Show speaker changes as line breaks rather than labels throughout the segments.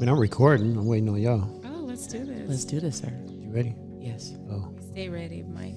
mean, I'm recording. I'm waiting on y'all.
Oh, let's do this.
Let's do this, sir.
You ready?
Yes.
Oh.
Stay ready, Mike.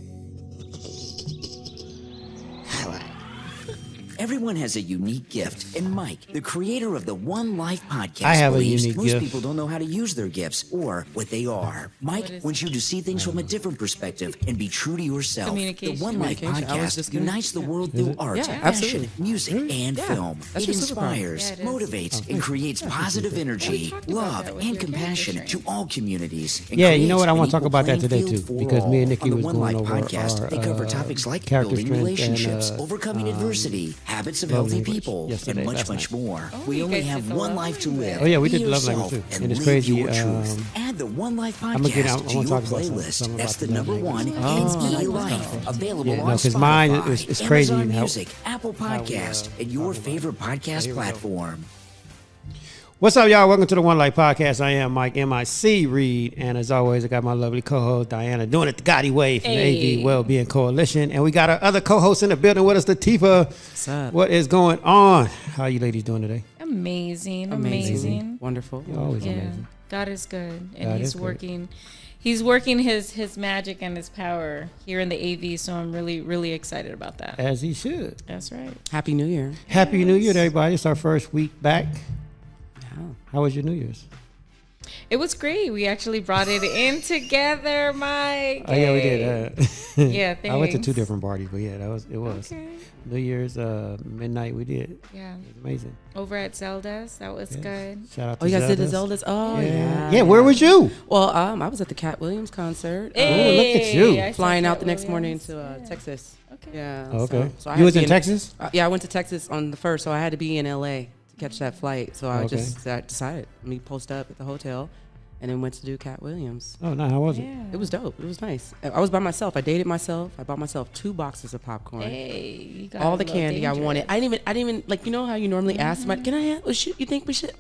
Everyone has a unique gift, and Mike, the creator of the 1NELife podcast,
I have a
believes
unique
most
gift.
people don't know how to use their gifts or what they are. Mike wants you to see things from a different perspective and be true to yourself. The
Communication.
1NELife podcast unites the world through art,
Yeah,
passion,
absolutely.
music, and film.
That's
It
your superpower.
inspires,
Yeah, it is.
motivates, and creates positive energy,
talked about
love,
that with
and
your
compassion
character
to all communities. And
Yeah, you know
creates
what? I
an
want to talk
equal
about that
playing
today,
field
too,
for
because me and
all.
Nikki
On the
was
1NELife
going over
podcast,
our,
they cover topics like
character
building
strength
relationships,
and,
overcoming adversity, habits of healthy
language
people,
yesterday,
and much,
last
much
night.
more.
Oh,
We
you
only
guys
have
did the
one
love
life to
language.
live.
Oh, yeah, we
Be
did the love
yourself
language, too.
And
And it's
live
crazy,
your truth. Add the 1NELife
gonna get out-
podcast
I
to
wanna
your
talk about
playlist.
something
That's
about
the
the love
number one.
language.1NELife.
Available
Yeah, no,
on
'cause mine
Spotify,
is crazy
Amazon
how-
Music, Apple Podcast, and your favorite podcast
Here we go.
platform.
What's up, y'all? Welcome to the 1NELife podcast. I am Mike MIC Reed, and as always, I got my lovely co-host Diana doing it the Gotti way from the
Hey.
AV Wellbeing Coalition, and we got our other co-host in the building with us, Latifah.
What's up?
What is going on? How are you ladies doing today?
Amazing.
Wonderful.
You're always
Yeah.
amazing.
God is good, and
God
He's
is good.
working. He's working his magic and his power here in the AV. So I'm really excited about that.
As he should.
That's right.
Happy New Year.
Happy New Year to everybody. It's our first week back.
Yeah.
How was your New Year's?
It was great. We actually brought it in together, Mike.
Oh yeah, we did.
Yeah,
I went to
thanks.
2 different parties, but yeah, it was
Okay.
New Year's midnight. We did.
Yeah.
It was amazing.
Over at Zelda's, that was
Yes.
good.
Shout out to
Oh, you guys did the
Zelda's.
Zeldas? Oh, yeah.
Yeah, where was you?
Well, I was at the Cat Williams concert.
look at you.
I saw
Flying out
Cat
the next morning
Williams.
to
Yeah.
Texas.
Okay.
Yeah.
Oh, okay.
So I
You
had
was
to be
in Texas?
Yeah, I went to Texas on the 1st, so I had to be in LA to catch that flight. So I
Okay.
I decided me post up at the hotel, and then went to do Cat Williams.
Oh no, how was it?
Yeah.
It was dope. It was nice. I was by myself. I dated myself. I bought myself 2 boxes of popcorn.
Hey, you got
All
a
the
little
candy I wanted.
dangerous.
I didn't even like, you know how you normally ask somebody, can I have, you think we should?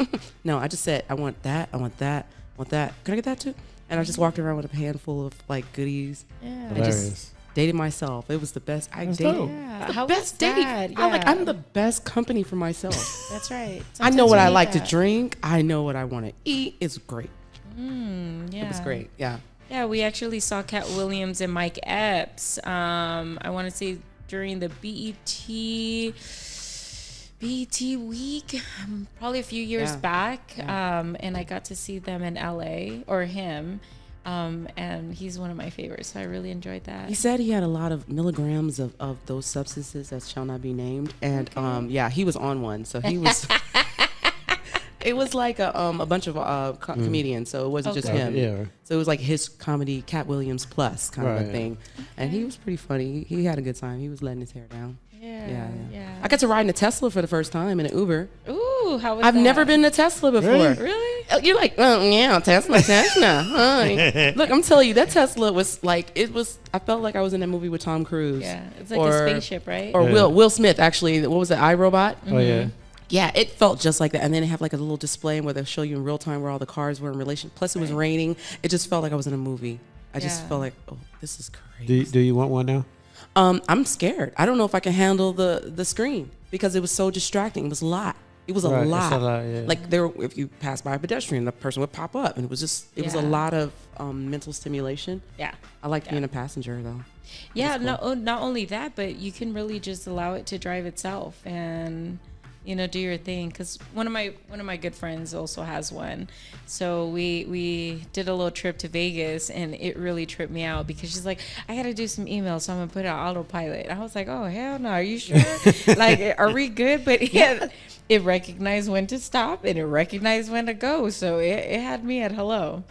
No, I just said, I want that, I want that, I want that. Can I get that too? And I just walked around with a handful of like goodies.
Yeah.
I
Hilarious.
just dated myself. It was the best. I
That's
dated.
dope.
Yeah.
The
How
best
was
dating.
that?
I'm the best company for myself.
That's right.
I know
Sometimes
what
you
I
need
like to
that.
drink. I know what I want to eat. It's great.
Yeah.
It was great. Yeah.
Yeah, we actually saw Cat Williams and Mike Epps. I want to say during the BET week, probably a few years
Yeah.
back. And I got to see them in LA, or him. And he's one of my favorites, so I really enjoyed that.
He said he had a lot of milligrams of those substances that shall not be named. And yeah, he was on one. So he was. It was like a bunch of comedians, so it wasn't just
Okay.
him.
Yeah.
So it was like his comedy, Cat Williams plus kind of
Right.
a thing. And he was pretty funny. He had a good time. He was letting his hair down.
Yeah.
I got to ride in a Tesla for the first time in an Uber.
Ooh, how was
I've
that?
never been in a Tesla before.
Really?
Really?
You're like, oh, yeah, Tesla. Hi. Look, I'm telling you, that Tesla was like, I felt like I was in a movie with Tom Cruise.
Yeah, it's like a spaceship, right?
Or
Yeah.
Will Smith, actually. What was it, iRobot?
Oh yeah.
Yeah, it felt just like that. And then they have like a little display where they'll show you in real time where all the cars were in relation. Plus it was raining. It just felt like I was in a movie. I just
Yeah.
felt like, oh, this is crazy.
Do you want one now?
I'm scared. I don't know if I can handle the screen because it was so distracting. It was a lot. It was a
Right, it's
lot.
a lot, yeah.
Like if you pass by a pedestrian, the person would pop up, and it was a
Yeah.
lot of mental stimulation.
Yeah.
I like being a passenger though.
Yeah,
That's cool.
not only that, but you can really just allow it to drive itself and do your thing. Because one of my good friends also has one, so we did a little trip to Vegas, and it really tripped me out because she's like, I gotta do some emails, so I'm gonna put it on autopilot. I was like, oh hell no, are you sure? Like, are we good? But yeah, it recognized when to stop and it recognized when to go, so it had me at hello.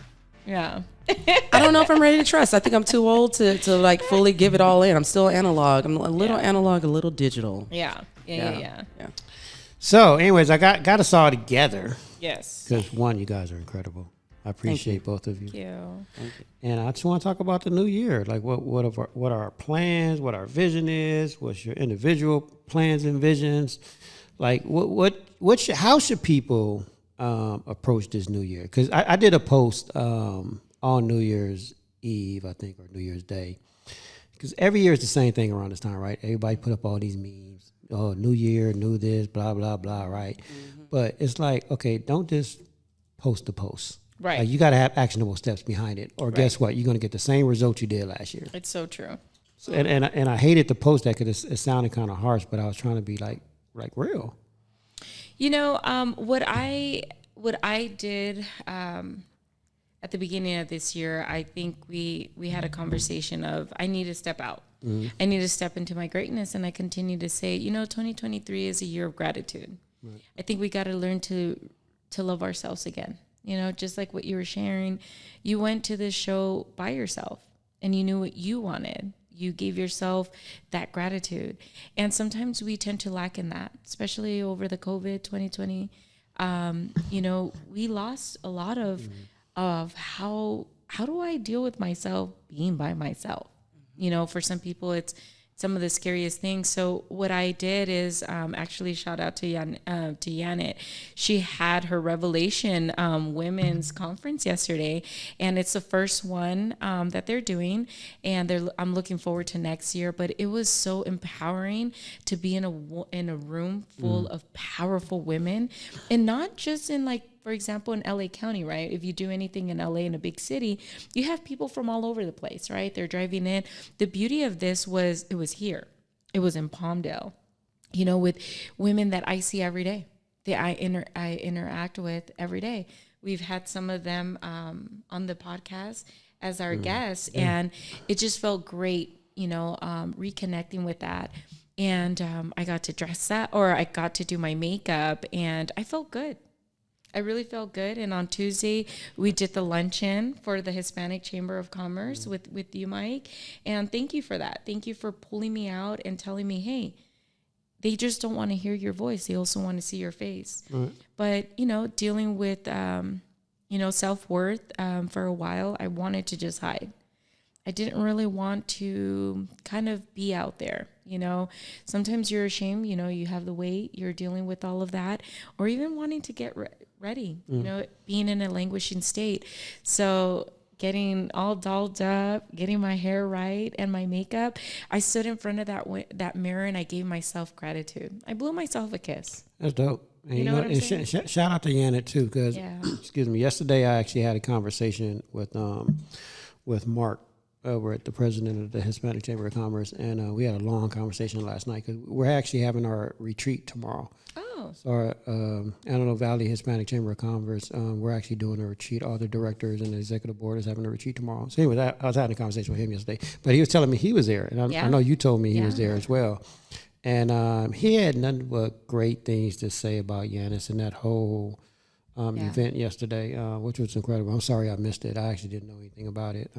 Yeah.
I don't know if I'm ready to trust. I think I'm too old to like fully give it all in. I'm still analog. I'm a little analog, a little digital.
Yeah. Yeah.
So, anyways, I got us all together
Yes.
because one, you guys are incredible. I appreciate both of you.
Thank you.
And I just want to talk about the new year. Like what are our plans, what our vision is, what's your individual plans and visions? Like how should people approach this new year? Because I did a post on New Year's Eve, I think, or New Year's Day. Because every year it's the same thing around this time, right? Everybody put up all these memes. Oh, new year, new this, blah, blah, blah, right? Mm-hmm. But it's like, okay, don't just post to post.
Right.
Like you got to have actionable steps behind it, or guess what? You're going to get the same result you did last year.
It's so true.
So, and I hated to post that because it sounded kind of harsh, but I was trying to be like real.
You know, what I did at the beginning of this year, I think we had a conversation of I need to step out. Mm-hmm. I need to step into my greatness, and I continue to say, 2023 is a year of gratitude. Right. I think we got to learn to love ourselves again. Just like what you were sharing, you went to this show by yourself, and you knew what you wanted. You gave yourself that gratitude, and sometimes we tend to lack in that, especially over the COVID 2020. We lost a lot of how do I deal with myself being by myself? For some people, it's some of the scariest things. So what I did is actually shout out to Janet. She had her Revelation Women's Conference yesterday, and it's the first one that they're doing, and I'm looking forward to next year. But it was so empowering to be in a room full of powerful women, and not just in for example, in LA County, right? If you do anything in LA, in a big city, you have people from all over the place, right? They're driving in. The beauty of this was it was here. It was in Palmdale, with women that I see every day, that I interact with every day. We've had some of them on the podcast as our guests, and it just felt great, reconnecting with that. And I got to dress that, or I got to do my makeup, and I felt good. I really felt good. And on Tuesday, we did the luncheon for the Hispanic Chamber of Commerce with you, Mike. And thank you for that. Thank you for pulling me out and telling me, hey, they just don't want to hear your voice. They also want to see your face. Right. But, dealing with, self-worth for a while, I wanted to just hide. I didn't really want to kind of be out there. Sometimes you're ashamed, you have the weight, you're dealing with all of that, or even wanting to get ready, being in a languishing state. So getting all dolled up, getting my hair right and my makeup, I stood in front of that mirror and I gave myself gratitude. I blew myself a kiss.
That's dope. And
you know what I'm saying?
Shout out to Janet too, because excuse me, yesterday I actually had a conversation with Mark over at the president of the Hispanic Chamber of Commerce, and we had a long conversation last night because we're actually having our retreat tomorrow. Oh. So our Antelope Valley Hispanic Chamber of Commerce, we're actually doing a retreat. All the directors and the executive board is having a retreat tomorrow. So anyway, I was having a conversation with him yesterday, but he was telling me he was there, and I know you told me he was there as well. And he had nothing but great things to say about Yanis and that whole event yesterday, which was incredible. I'm sorry I missed it. I actually didn't know anything about it.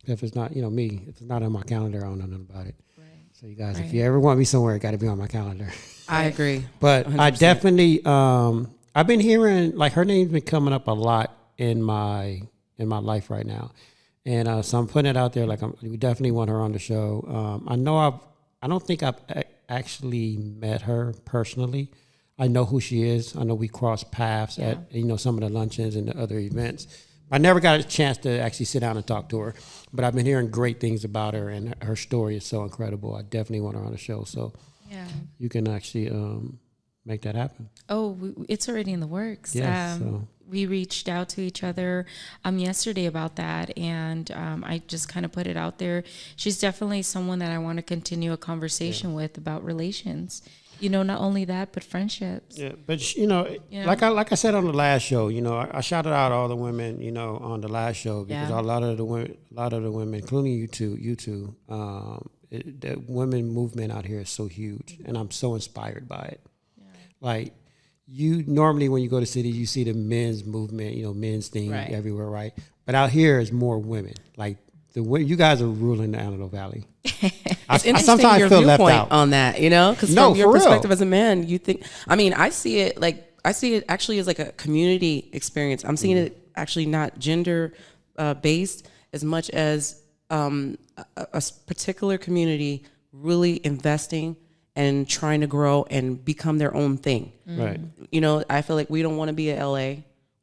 If it's not, if it's not on my calendar, I don't know nothing about it. Right. So you guys, if you ever want me somewhere, it got to be on my calendar.
I agree.
But 100%. I definitely, I've been hearing, her name's been coming up a lot in my life right now. And so I'm putting it out there, we definitely want her on the show. I don't think I've actually met her personally. I know who she is. I know we crossed paths at, some of the luncheons and the other events. I never got a chance to actually sit down and talk to her, but I've been hearing great things about her, and her story is so incredible. I definitely want her on the show, so you can actually make that happen.
Oh, it's already in the works.
Yes,
we reached out to each other yesterday about that, and I just kind of put it out there. She's definitely someone that I want to continue a conversation with about relations. Not only that, but friendships.
Yeah, but like I said on the last show, I shouted out all the women, on the last show because a lot of the women, including you two, the women movement out here is so huge, and I'm so inspired by it. Yeah. You normally when you go to city, you see the men's movement, men's thing everywhere, right? But out here is more women. You guys are ruling the Antelope Valley.
It's interesting your
feel left
viewpoint
out
on that, because from your perspective as a man, you think. I see it actually as a community experience. I'm seeing it actually not gender based as much as a particular community really investing and trying to grow and become their own thing.
Right.
I feel like we don't want to be a LA.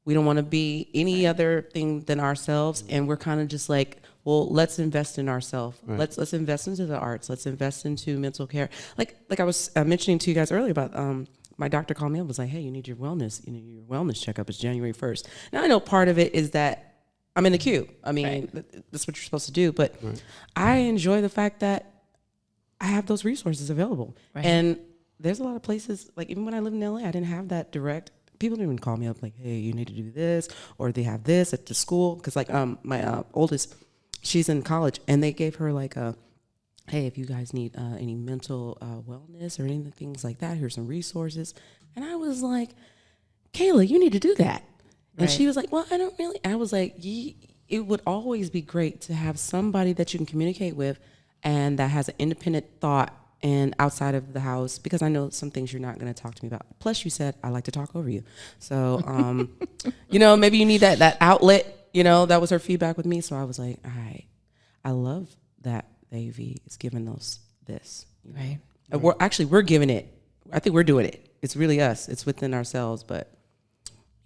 We don't want to be any other thing than ourselves, and we're kind of just well, let's invest in ourselves. Right. Let's invest into the arts. Let's invest into mental care. Like I was mentioning to you guys earlier about my doctor called me up and was like, hey, you need your wellness checkup is January 1st. Now I know part of it is that I'm in the queue. I mean, that's what you're supposed to do. But I enjoy the fact that I have those resources available. Right. And there's a lot of places, like even when I lived in LA, I didn't have that direct. People didn't even call me up like, hey, you need to do this, or they have this at the school. Because like my oldest, she's in college, and they gave her like hey, if you guys need any mental wellness or anything, things like that, here's some resources. And I was like, Kayla, you need to do that. And she was like, well, I don't really. I was like, it would always be great to have somebody that you can communicate with and that has an independent thought and outside of the house, because I know some things you're not going to talk to me about. Plus, you said I like to talk over you. So, maybe you need that outlet. That was her feedback with me. So I was like, all right, I love that AV is giving this.
Right.
We're giving it. I think we're doing it. It's really us. It's within ourselves. But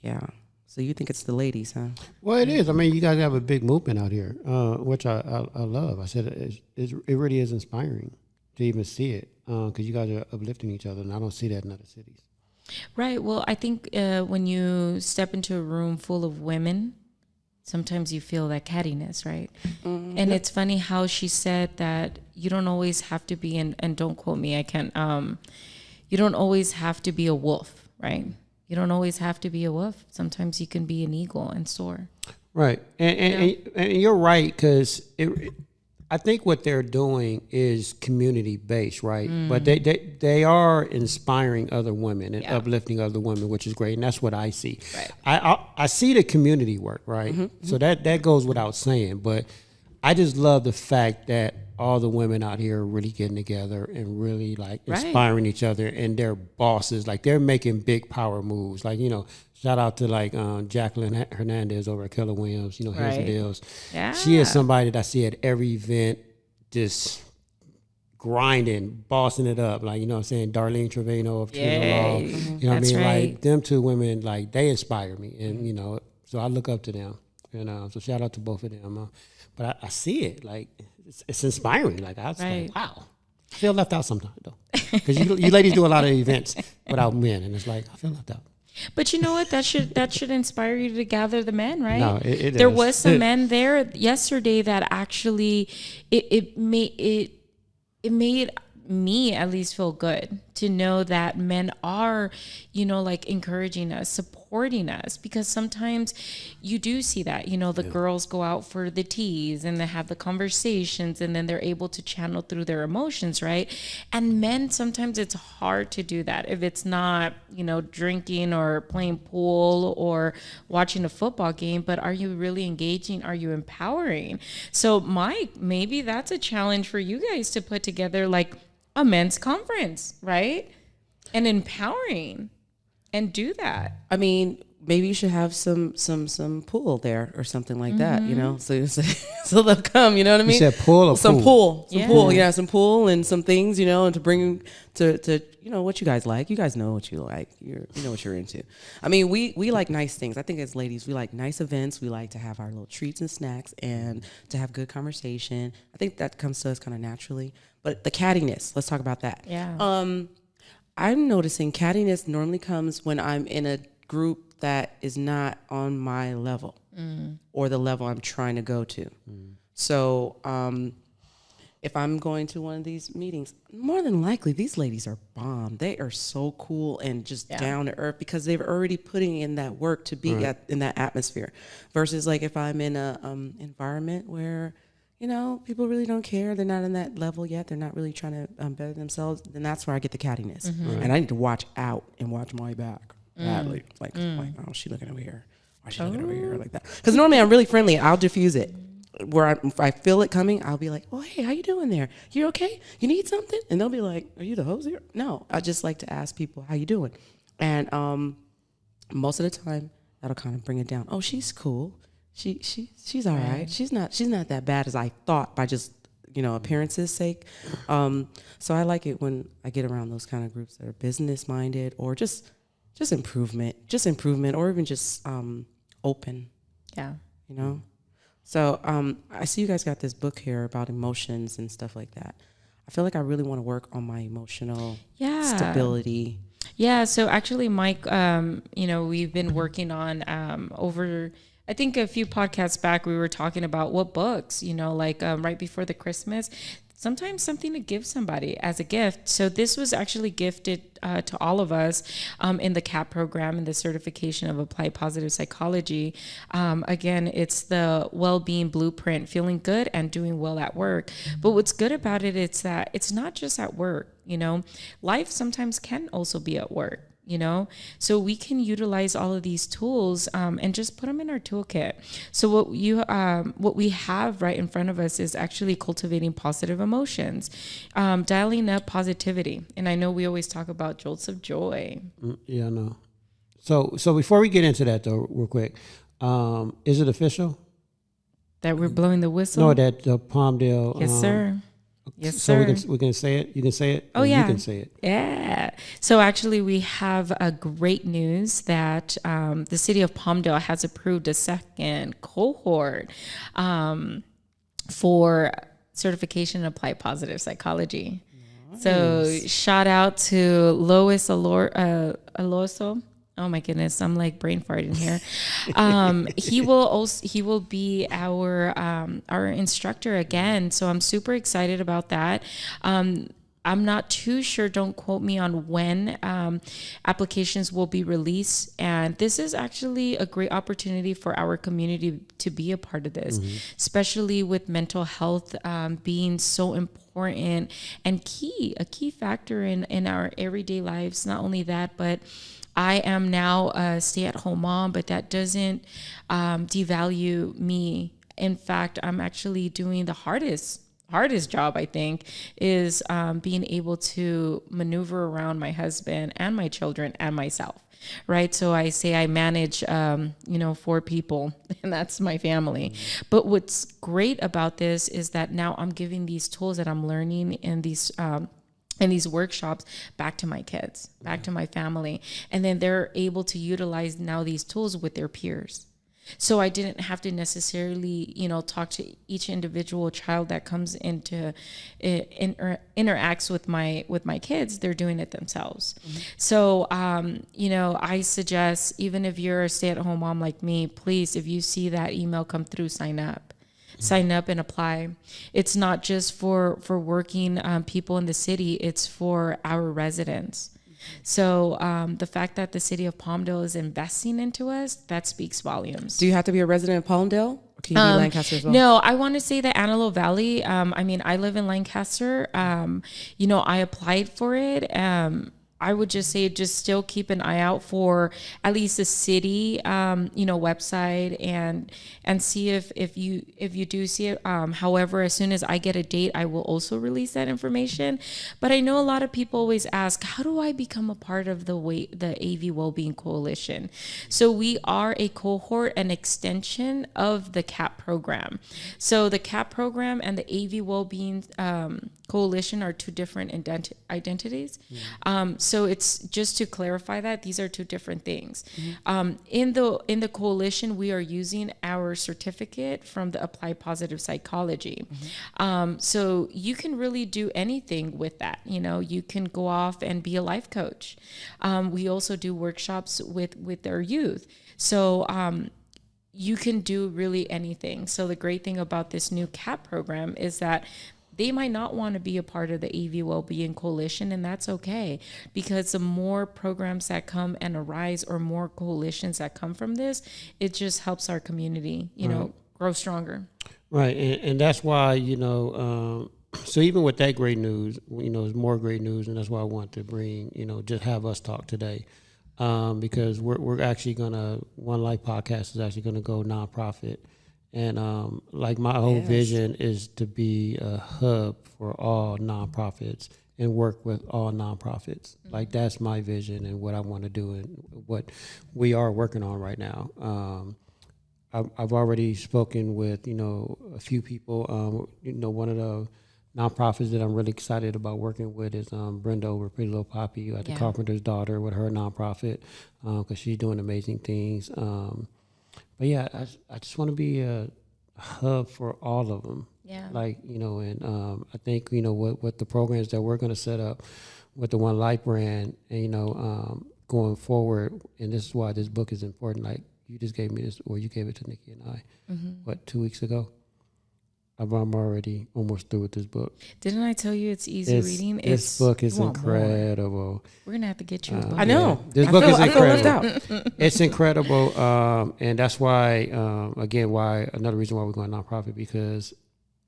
yeah. So you think it's the ladies, huh?
Well, it is. I mean, you guys have a big movement out here, which I love. I said it really is inspiring to even see it, because you guys are uplifting each other, and I don't see that in other cities.
Right. Well, I think when you step into a room full of women, sometimes you feel that cattiness, right? Mm-hmm. And it's funny how she said that you don't always have to be, and don't quote me, I can't, you don't always have to be a wolf, right? You don't always have to be a wolf. Sometimes you can be an eagle and soar. Right.
And you're right, because I think what they're doing is community based, right? But they are inspiring other women and uplifting other women, which is great, and that's what I see. Right. I see the community work, right? Mm-hmm. So that goes without saying, but I just love the fact that all the women out here are really getting together and really like inspiring each other, and they're bosses, like they're making big power moves, like shout out to like Jacqueline Hernandez over at Keller Williams, Hills and Deals. Yeah. She is somebody that I see at every event, just grinding, bossing it up. Like, what I'm saying? Darlene Trevino of True Law. Mm-hmm. What I mean? Right. Like them two women, like they inspire me, and so I look up to them. So shout out to both of them. But I see it, like it's inspiring. Like I was like, wow. I feel left out sometimes though, because you ladies do a lot of events without men, and it's like I feel left out.
But you know what? That should inspire you to gather the men, right?
No, it
there
is.
Was some men there yesterday that actually it made me at least feel good to know that men are, like encouraging us, supporting us, because sometimes you do see that, the girls go out for the teas and they have the conversations, and then they're able to channel through their emotions, right? And men, sometimes it's hard to do that if it's not, drinking or playing pool or watching a football game. But are you really engaging? Are you empowering? So maybe that's a challenge for you guys to put together, like a men's conference, right? And empowering, and do that.
I mean, maybe you should have some pool there or something like that, so they'll come, you know what I mean?
You said pool or
some
pool?
Pool, some pool and some things, and to bring to what you guys like. You guys know what you like. You know what you're into. I mean, we like nice things. I think as ladies, we like nice events. We like to have our little treats and snacks and to have good conversation. I think that comes to us kind of naturally. But the cattiness, let's talk about that.
Yeah.
I'm noticing cattiness normally comes when I'm in a group that is not on my level or the level I'm trying to go to. So if I'm going to one of these meetings, more than likely these ladies are bomb. They are so cool and just down to earth, because they've already putting in that work to be in that atmosphere. Versus like if I'm in a environment where people really don't care. They're not on that level yet. They're not really trying to better themselves. Then that's where I get the cattiness. Mm-hmm. And I need to watch out and watch my back badly. Like, oh, she looking over here. Why is she looking over here like that? Because normally I'm really friendly. I'll diffuse it. Where if I feel it coming, I'll be like, oh, hey, how you doing there? You okay? You need something? And they'll be like, are you the host here? No, I just like to ask people, how you doing? And most of the time, that'll kind of bring it down. Oh, she's cool. She's all right. She's not that bad as I thought by just appearances sake. So I like it when I get around those kind of groups that are business minded, or just improvement, or even just open.
Yeah.
So I see you guys got this book here about emotions and stuff like that. I feel like I really want to work on my emotional stability.
Yeah, so actually, Mike, we've been working on over, I think a few podcasts back, we were talking about what books, right before the Christmas, sometimes something to give somebody as a gift. So this was actually gifted to all of us in the CAP program and the certification of applied positive psychology. Again, it's the Wellbeing Blueprint, feeling good and doing well at work. But what's good about it is that it's not just at work. Life sometimes can also be at work. So we can utilize all of these tools and just put them in our toolkit. So what we have right in front of us is actually cultivating positive emotions, dialing up positivity. And I know we always talk about jolts of joy.
Yeah, I know. So before we get into that though, real quick, is it official
that we're blowing the whistle?
No, that Palmdale.
Yes, sir. Yes,
so
sir.
we can say it. You can say it.
Oh, yeah.
You can say it.
Yeah. So actually, we have a great news that the city of Palmdale has approved a second cohort for certification in applied positive psychology. Nice. So shout out to Lois Alonso. Oh my goodness, I'm like brain farting here. He will be our instructor again. So I'm super excited about that. I'm not too sure, don't quote me on when applications will be released. And this is actually a great opportunity for our community to be a part of this, especially with mental health being so important and a key factor in our everyday lives. Not only that, but I am now a stay-at-home mom, but that doesn't devalue me. In fact, I'm actually doing the hardest job, I think, is being able to maneuver around my husband and my children and myself, right? So I say I manage, 4 people, and that's my family. But what's great about this is that now I'm giving these tools that I'm learning in these workshops back to my kids, back to my family. And then they're able to utilize now these tools with their peers. So I didn't have to necessarily, talk to each individual child that comes into interacts with my kids. They're doing it themselves. So, I suggest, even if you're a stay-at-home mom like me, please, if you see that email come through, sign up and apply. It's not just for working people in the city, it's for our residents. So the fact that the city of Palmdale is investing into us, that speaks volumes.
Do you have to be a resident of Palmdale? Or can you be Lancaster as well?
No, I want to say the Antelope Valley. I live in Lancaster. I applied for it. I would just say just still keep an eye out for at least the city, website and see if you do see it. However, as soon as I get a date, I will also release that information. But I know a lot of people always ask, how do I become a part of the AV Wellbeing Coalition? So we are a cohort, an extension of the CAP program. So the CAP program and the AV Wellbeing Coalition are 2 different identities. So it's just to clarify that these are 2 different things. In the coalition, we are using our certificate from the Applied Positive Psychology. So you can really do anything with that. You can go off and be a life coach. We also do workshops with our youth. So you can do really anything. So the great thing about this new CAP program is that they might not want to be a part of the AV Wellbeing Coalition, and that's okay, because the more programs that come and arise or more coalitions that come from this, it just helps our community, grow stronger.
Right, and that's why, so even with that great news, there's more great news, and that's why I want to bring, just have us talk today, because we're actually going to, 1NELife podcast is actually going to go nonprofit. And my whole vision is to be a hub for all nonprofits and work with all nonprofits. Like that's my vision and what I want to do and what we are working on right now. I've already spoken with a few people. One of the nonprofits that I'm really excited about working with is Brenda over Pretty Little Poppy at the Carpenter's Daughter with her nonprofit because she's doing amazing things. But yeah, I just want to be a hub for all of them.
Yeah.
And I think, what the programs that we're going to set up with the 1NELife brand, and going forward, and this is why this book is important. Like you just gave me this, or you gave it to Nikki and I, 2 weeks ago. I'm already almost through with this book.
Didn't I tell you it's easy reading?
This book is incredible.
More. We're gonna have to get you a book.
I know.
This book is incredible.
I feel left out.
It's incredible, and that's why, why another reason why we're going nonprofit, because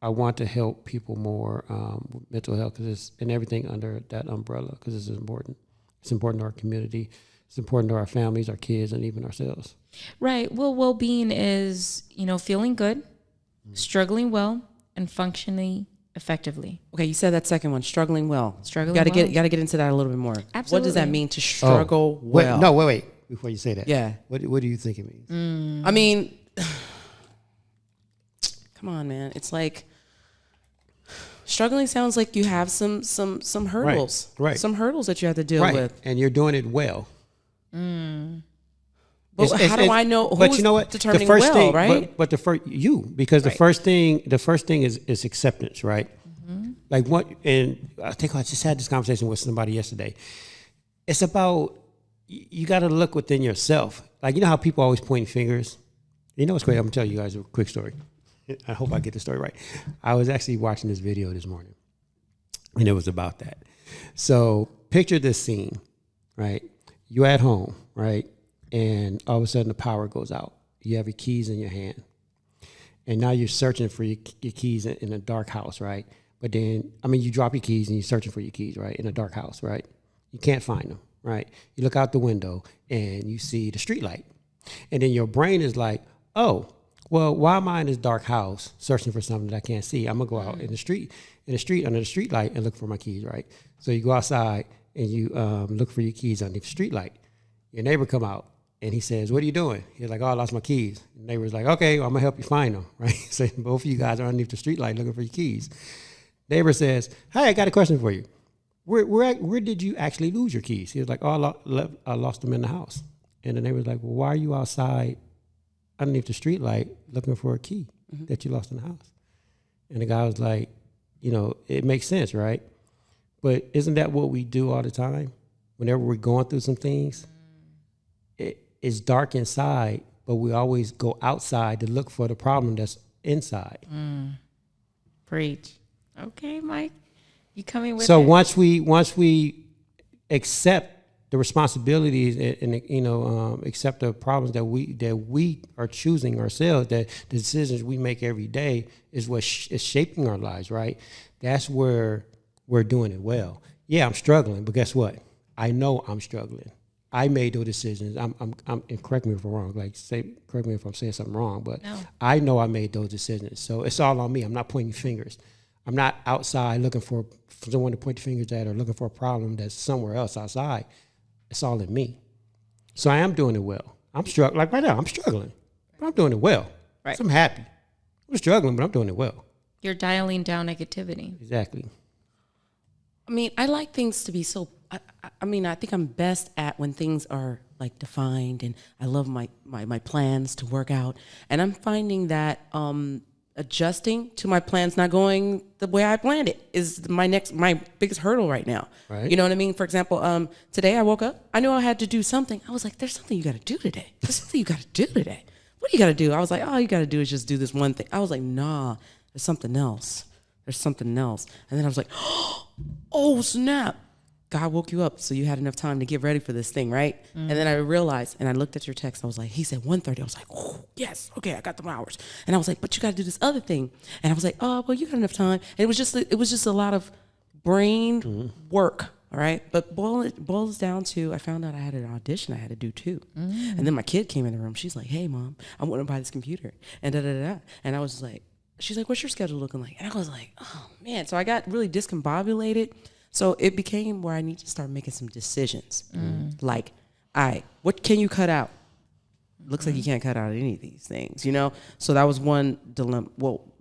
I want to help people more with mental health, because it's and everything under that umbrella, because it's important. It's important to our community. It's important to our families, our kids, and even ourselves.
Right. Well, well-being is, feeling good, struggling well, and functioning effectively.
Okay, you said that second one, struggling well.
Struggling
got to
well.
get into that a little bit more.
Absolutely.
What does that mean to struggle well?
Wait. Before you say that.
Yeah.
What do you think it means?
I mean, come on, man. It's like struggling sounds like you have some hurdles.
Right.
Some hurdles that you have to deal with.
And you're doing it well.
But how do I know who's determining
the first
well,
thing,
right?
But the first because the first thing is acceptance, right? Like what? And I think I just had this conversation with somebody yesterday. It's about you got to look within yourself. Like how people always point fingers. You know what's crazy? I'm gonna tell you guys a quick story. I hope I get the story right. I was actually watching this video this morning, and it was about that. So picture this scene, right? You're at home, right? And all of a sudden the power goes out. You have your keys in your hand. And now you're searching for your keys in a dark house, right? But then, you drop your keys and you're searching for your keys, right? In a dark house, right? You can't find them, right? You look out the window and you see the street light. And then your brain is like, oh, well, why am I in this dark house searching for something that I can't see? I'm gonna go out in the street under the street light and look for my keys, right? So you go outside and you look for your keys under the street light. Your neighbor come out and he says, what are you doing? He's like, oh, I lost my keys. The neighbor's like, okay, well, I'm gonna help you find them, right? So both of you guys are underneath the street light looking for your keys. Neighbor says, hey, I got a question for you. Where did you actually lose your keys? He was like, oh, I lost them in the house. And the neighbor's like, well, why are you outside underneath the street light looking for a key that you lost in the house? And the guy was like, it makes sense, right? But isn't that what we do all the time? Whenever we're going through some things, it's dark inside, but we always go outside to look for the problem that's inside.
Preach. Okay, Mike, you coming with
so
it?
once we accept the responsibilities and accept the problems that we are choosing ourselves, that the decisions we make every day is what is shaping our lives, right? That's where we're doing it well. Yeah, I'm struggling, but guess what? I know I'm struggling. I made those decisions. I'm and correct me if I'm wrong. Correct me if I'm saying something wrong, but no. I know I made those decisions. So it's all on me. I'm not pointing fingers. I'm not outside looking for someone to point the fingers at or looking for a problem that's somewhere else outside. It's all in me. So I am doing it well. I'm struggling. Like right now, I'm struggling, but I'm doing it well. Right. So I'm happy. I'm struggling, but I'm doing it well.
You're dialing down negativity.
Exactly.
I like things to be so. I think I'm best at when things are like defined, and I love my plans to work out. And I'm finding that adjusting to my plans not going the way I planned it is my biggest hurdle right now.
Right.
You know what I mean? For example, today I woke up, I knew I had to do something. I was like, there's something you got to do today. There's something you got to do today. What do you got to do? I was like, all you got to do is just do this one thing. I was like, nah, there's something else. There's something else. And then I was like, oh, snap. God woke you up so you had enough time to get ready for this thing, right? And then I realized, and I looked at your text, I was like, he said 1:30. I was like, oh, yes, okay, I got the hours. And I was like, but you got to do this other thing. And I was like, oh, well, you got enough time. And it was just a lot of brain work, all right? But boils down to, I found out I had an audition I had to do too. And then my kid came in the room. She's like, hey, Mom, I want to buy this computer. And da-da-da-da. And I was like, she's like, what's your schedule looking like? And I was like, oh, man. So I got really discombobulated. So it became where I need to start making some decisions. Like, all right, what can you cut out? Looks like you can't cut out any of these things, So that was one dilemma. Well,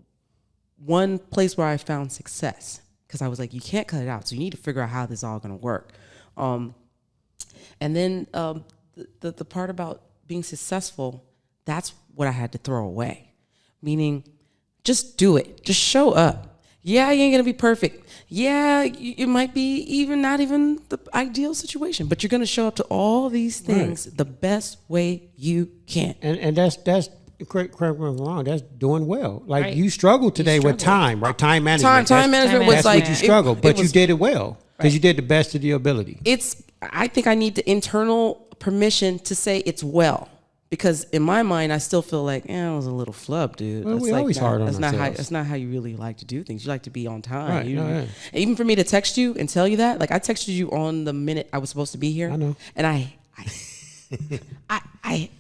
one place where I found success, because I was like, you can't cut it out. So you need to figure out how this is all going to work. And then the part about being successful, that's what I had to throw away. Meaning, just do it. Just show up. Yeah, you ain't gonna be perfect. Yeah, it might be even not even the ideal situation, but you're gonna show up to all these things the best way you can.
And that's correct me if I'm wrong. That's doing well. Like you struggled today with time, right? Time management.
Time management was
that's
like
what you struggled, but you did it well because you did the best of your ability.
I think I need the internal permission to say it's well. Because in my mind, I still feel like, it was a little flub, dude.
Well, we always hard on ourselves.
That's not how you really like to do things. You like to be on time.
Right,
And even for me to text you and tell you that, like I texted you on the minute I was supposed to be here.
I know.
And I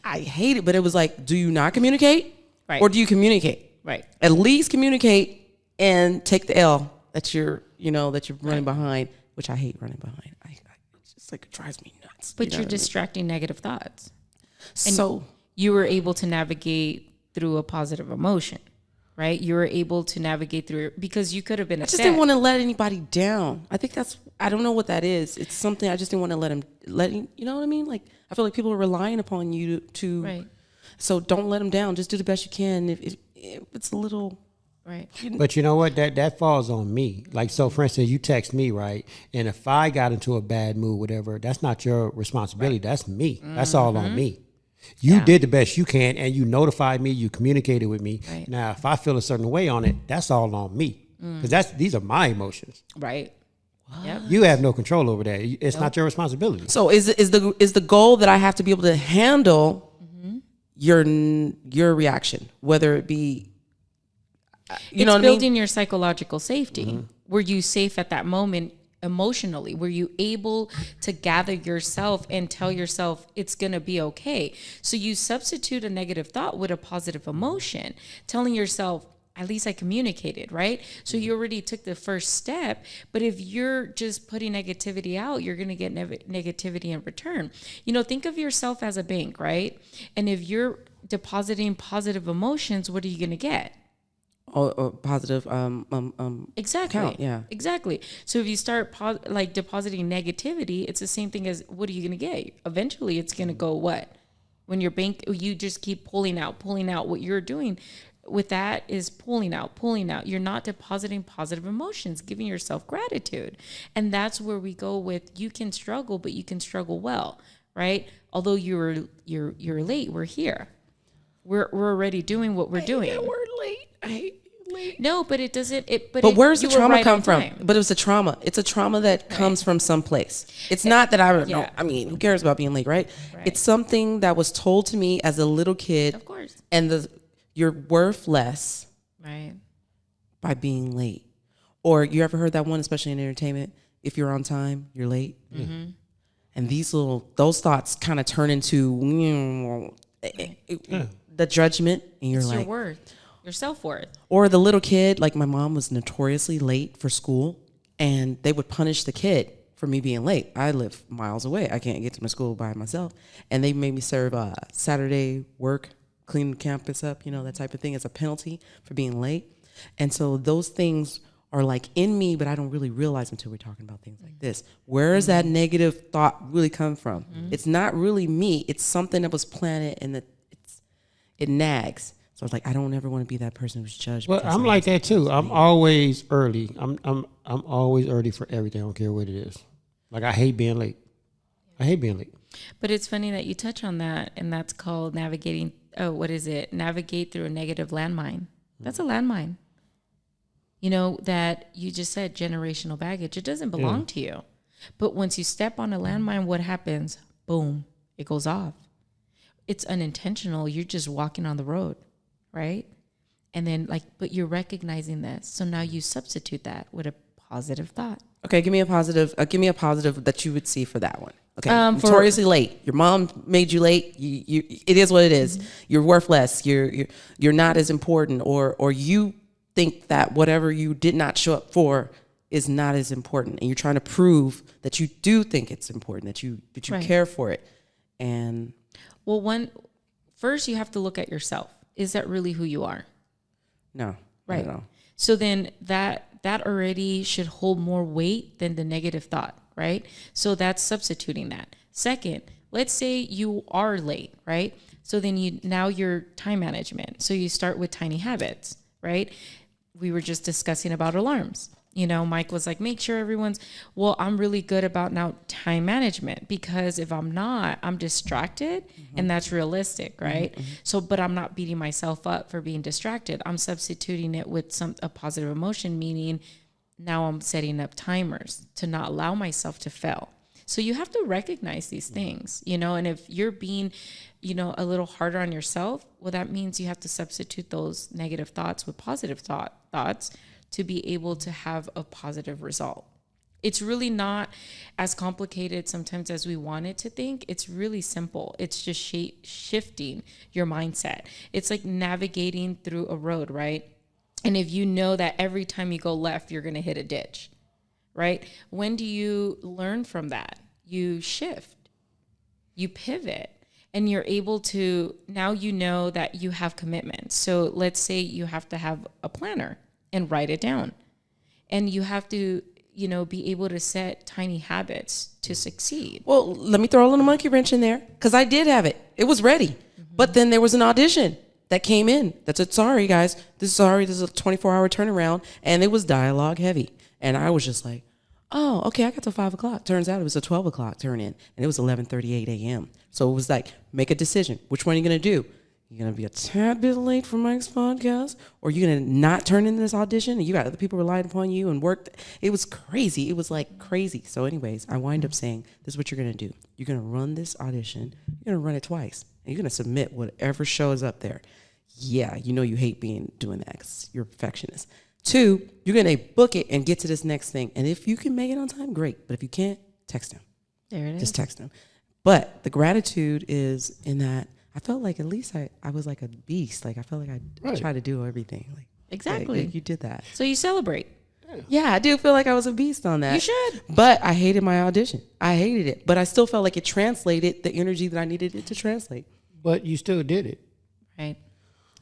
hate it, but it was like, do you not communicate?
Right.
Or do you communicate?
Right.
At least communicate and take the L that you're running behind, which I hate running behind. It's just like, it drives me nuts.
But you're distracting negative thoughts. And
so
you were able to navigate through a positive emotion, right? You were able to navigate through it because you could have been upset.
I just didn't want to let anybody down. I think I don't know what that is. It's something I just didn't want to you know what I mean? Like, I feel like people are relying upon you to
right.
So don't let them down. Just do the best you can. If it's a little.
Right.
But you know what? That falls on me. Like, so for instance, you text me, right? And if I got into a bad mood, whatever, that's not your responsibility. Right. That's me. That's all on me. You did the best you can, and you notified me. You communicated with me.
Right.
Now, if I feel a certain way on it, that's all on me, because these are my emotions.
Right. Yep.
You have no control over that. It's not your responsibility.
So is the goal that I have to be able to handle your reaction, whether it be
it's
know what
building
I mean?
your psychological safety. Were you safe at that moment? Emotionally, were you able to gather yourself and tell yourself it's going to be okay? So you substitute a negative thought with a positive emotion, telling yourself, at least I communicated, right? So you already took the first step. But if you're just putting negativity out, you're going to get negativity in return. Think of yourself as a bank, right? And if you're depositing positive emotions, what are you going to get?
Positive
exactly
count, yeah,
exactly. So if you start depositing negativity, it's the same thing as what are you going to get? Eventually it's going to go what? When your bank, you just keep pulling out. What you're doing with that is pulling out. You're not depositing positive emotions, giving yourself gratitude. And that's where we go with, you can struggle, but you can struggle well, right? Although you're late, we're here. We're already doing what we're doing.
Yeah, we're late. I hate late.
No, but it doesn't.
But where's the trauma come from? But it was a trauma. It's a trauma that comes from someplace. It's not that I don't know. I mean, who cares about being late, right? It's something that was told to me as a little kid.
Of course.
And you're worth less,
right,
by being late. Or you ever heard that one, especially in entertainment? If you're on time, you're late. Mm-hmm. And those thoughts kind of turn into the judgment, and you're like,
your worth, your self-worth.
Or the little kid, like my mom was notoriously late for school, and they would punish the kid for me being late. I live miles away. I can't get to my school by myself. And they made me serve Saturday work, clean the campus up, that type of thing, as a penalty for being late. And so those things are like in me, but I don't really realize until we're talking about things like this. Where does that negative thought really come from? Mm-hmm. It's not really me. It's something that was planted, and it nags. So I was like, I don't ever want to be that person who's judged.
Well, I'm like that too. I'm always early. I'm always early for everything. I don't care what it is. Like, I hate being late.
But it's funny that you touch on that, and that's called navigating. Oh, what is it? Navigate through a negative landmine. That's a landmine. That you just said, generational baggage. It doesn't belong to you. But once you step on a landmine, what happens? Boom, it goes off. It's unintentional. You're just walking on the road, right? And then but you're recognizing this. So now you substitute that with a positive thought.
Okay, give me a positive that you would see for that one. Okay, notoriously late. Your mom made you late. It is what it is. Mm-hmm. You're worth less. You're not as important, or you think that whatever you did not show up for is not as important, and you're trying to prove that you do think it's important, that you care for it. And
first you have to look at yourself. Is that really who you are?
No.
Right.
No.
So then that already should hold more weight than the negative thought, right? So that's substituting that. Second, let's say you are late, right? So then now your time management. So you start with tiny habits, right? we were just discussing about alarms. You know, Mike was like, make sure everyone's, well, I'm really good about now time management, because if I'm not, I'm distracted, and that's realistic, right? So, but I'm not beating myself up for being distracted. I'm substituting it with a positive emotion, meaning now I'm setting up timers to not allow myself to fail. So you have to recognize these things, you know, and if you're being, you know, a little harder on yourself, well, that means you have to substitute those negative thoughts with positive thoughts to be able to have a positive result. It's really not as complicated sometimes as we want it to think. It's really simple. It's just shifting your mindset. It's like navigating through a road, right? And if you know that every time you go left, you're going to hit a ditch, right? When do you learn from that? You shift, you pivot, and you're able to, now you know that you have commitments. So let's say you have to have a planner and write it down. And you have to, you know, be able to set tiny habits to succeed.
Well, let me throw a little monkey wrench in there, because I did have it. It was ready. But then there was an audition that came in that said, sorry, guys, this is a 24-hour turnaround. And it was dialogue heavy. And I was just like, oh, okay, I got till 5 o'clock. Turns out it was a 12 o'clock turn in, and it was 11:38 a.m. So it was like, make a decision. Which one are you going to do? You're going to be a tad bit late for Mike's podcast, or you're going to not turn in this audition, and you got other people relying upon you and work. It was crazy. It was like crazy. So anyways, I wind up saying, this is what you're going to do. You're going to run this audition. You're going to run it twice, and you're going to submit whatever shows up there. Yeah, you know you hate doing that because you're a perfectionist. 2, you're going to book it and get to this next thing. And if you can make it on time, great. But if you can't, text him.
There it is.
Just text him. But the gratitude is in that I felt like at least I was like a beast. Like I felt like I tried to do everything. Like
Exactly.
Like you did that.
So you celebrate.
Yeah, I do feel like I was a beast on that.
You should.
But I hated my audition. I hated it. But I still felt like it translated the energy that I needed it to translate.
But you still did it.
Right.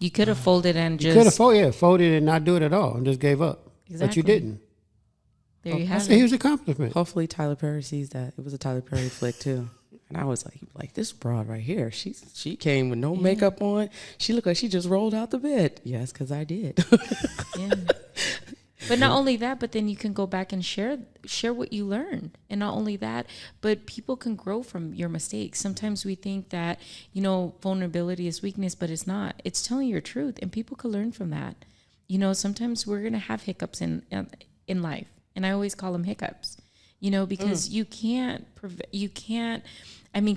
You could have folded and
You could
just.
have folded and not do it at all and just gave up.
Exactly.
But you didn't.
There you have
That's
it.
a huge accomplishment.
Hopefully Tyler Perry sees that. It was a Tyler Perry flick too. And I was like this broad right here. She came with no makeup on. She looked like she just rolled out the bed. Yes, because I did.
Yeah. But not only that, but then you can go back and share what you learned. And not only that, but people can grow from your mistakes. Sometimes we think that, you know, vulnerability is weakness, but it's not. It's telling your truth, and people can learn from that. You know, sometimes we're going to have hiccups in life, and I always call them hiccups. You know, because you can't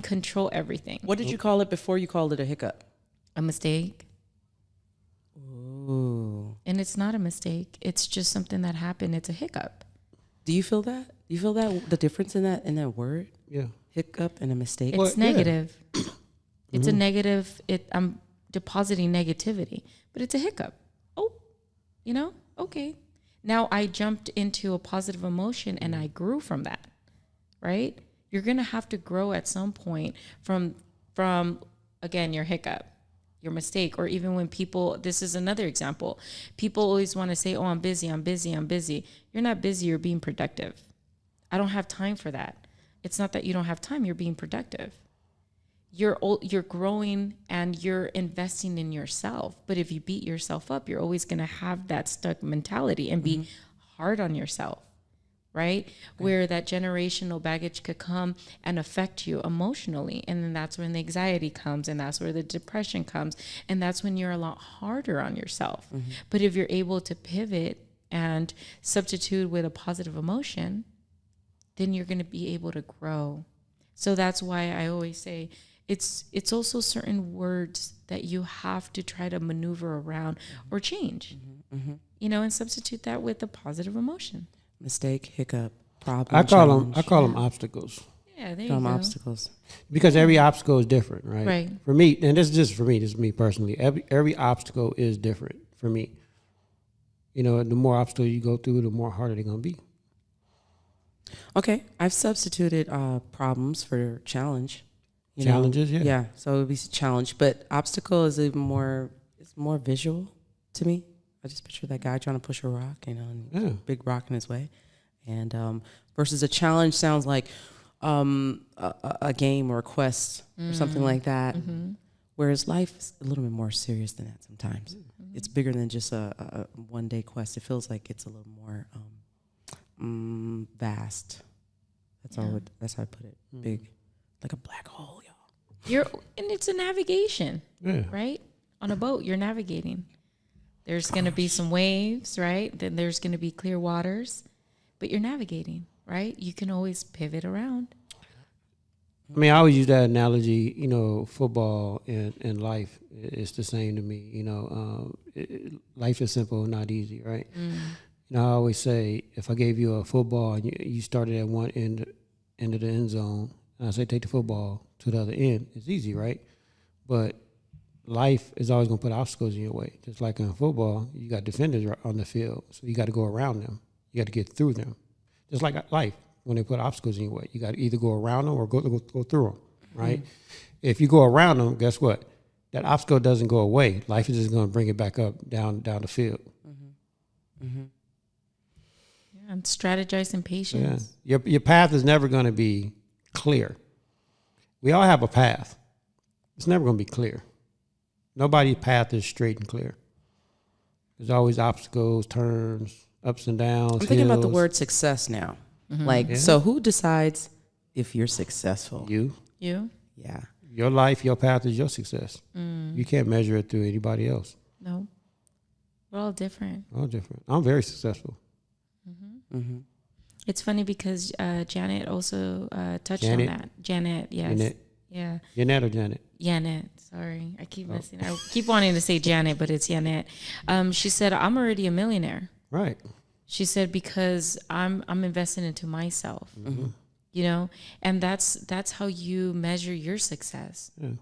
control everything.
What did you call it before you called it a hiccup?
A mistake.
Ooh.
And it's not a mistake. It's just something that happened. It's a hiccup.
Do you feel that? Do you feel that the difference in that word?
Yeah.
Hiccup and a mistake.
It's negative. It's a negative. I'm depositing negativity, but it's a hiccup. Oh, you know, okay. Now I jumped into a positive emotion and I grew from that, right? You're going to have to grow at some point from again, your hiccup, your mistake, or even when people, this is another example. People always want to say, oh, I'm busy. You're not busy. You're being productive. I don't have time for that. It's not that you don't have time. You're being productive. You're growing and you're investing in yourself. But if you beat yourself up, you're always going to have that stuck mentality and be hard on yourself, right? Okay. Where that generational baggage could come and affect you emotionally. And then that's when the anxiety comes, and that's where the depression comes. And that's when you're a lot harder on yourself. But if you're able to pivot and substitute with a positive emotion, then you're going to be able to grow. So that's why I always say, it's also certain words that you have to try to maneuver around or change, you know, and substitute that with a positive emotion.
Mistake, hiccup, problem.
I call them obstacles.
Yeah, there you go.
Obstacles.
Because every obstacle is different, right?
Right.
For me, and this is just for me, this is me personally. Every obstacle is different for me. You know, the more obstacles you go through, the more harder they're gonna be.
Okay, I've substituted problems for challenge.
Challenges, yeah.
Yeah, so it would be challenge, but obstacle is even more. It's more visual to me. I just picture that guy trying to push a rock, you know, and a big rock in his way, and versus a challenge sounds like a game or a quest or something like that. Whereas life is a little bit more serious than that sometimes. It's bigger than just a one-day quest. It feels like it's a little more vast. That's all. That's how I put it. Big, like a black hole, y'all.
And it's a navigation, right? On a boat, you're navigating. There's going to be some waves, right? Then there's going to be clear waters, but you're navigating, right? You can always pivot around.
I mean, I always use that analogy, you know, football and life. It's the same to me, you know. Life is simple, not easy, right? You know, I always say, if I gave you a football and you started at one end of the end zone, and I say take the football to the other end, it's easy, right? But life is always going to put obstacles in your way. Just like in football, you got defenders on the field, so you got to go around them. You got to get through them. Just like life. When they put obstacles in your way, you got to either go around them or go through them, right? If you go around them, guess what? That obstacle doesn't go away. Life is just going to bring it back up down the field.
Yeah, and strategize and patience.
Yeah. Your path is never going to be clear. We all have a path. It's never going to be clear. Nobody's path is straight and clear. There's always obstacles, turns, ups and downs.
I'm thinking about the word success now. So who decides if you're successful?
You.
Yeah.
Your life, your path is your success. You can't measure it through anybody else.
No. We're all different.
All different. I'm very successful.
It's funny because Janet also touched on that. Janet, yes.
Janet.
Yeah.
Janet or Janet?
Janet. Sorry. I keep messing. I keep wanting to say Janet, but it's Janet. She said, I'm already a millionaire.
Right.
She said, because I'm investing into myself, you know, and that's how you measure your success. Yeah.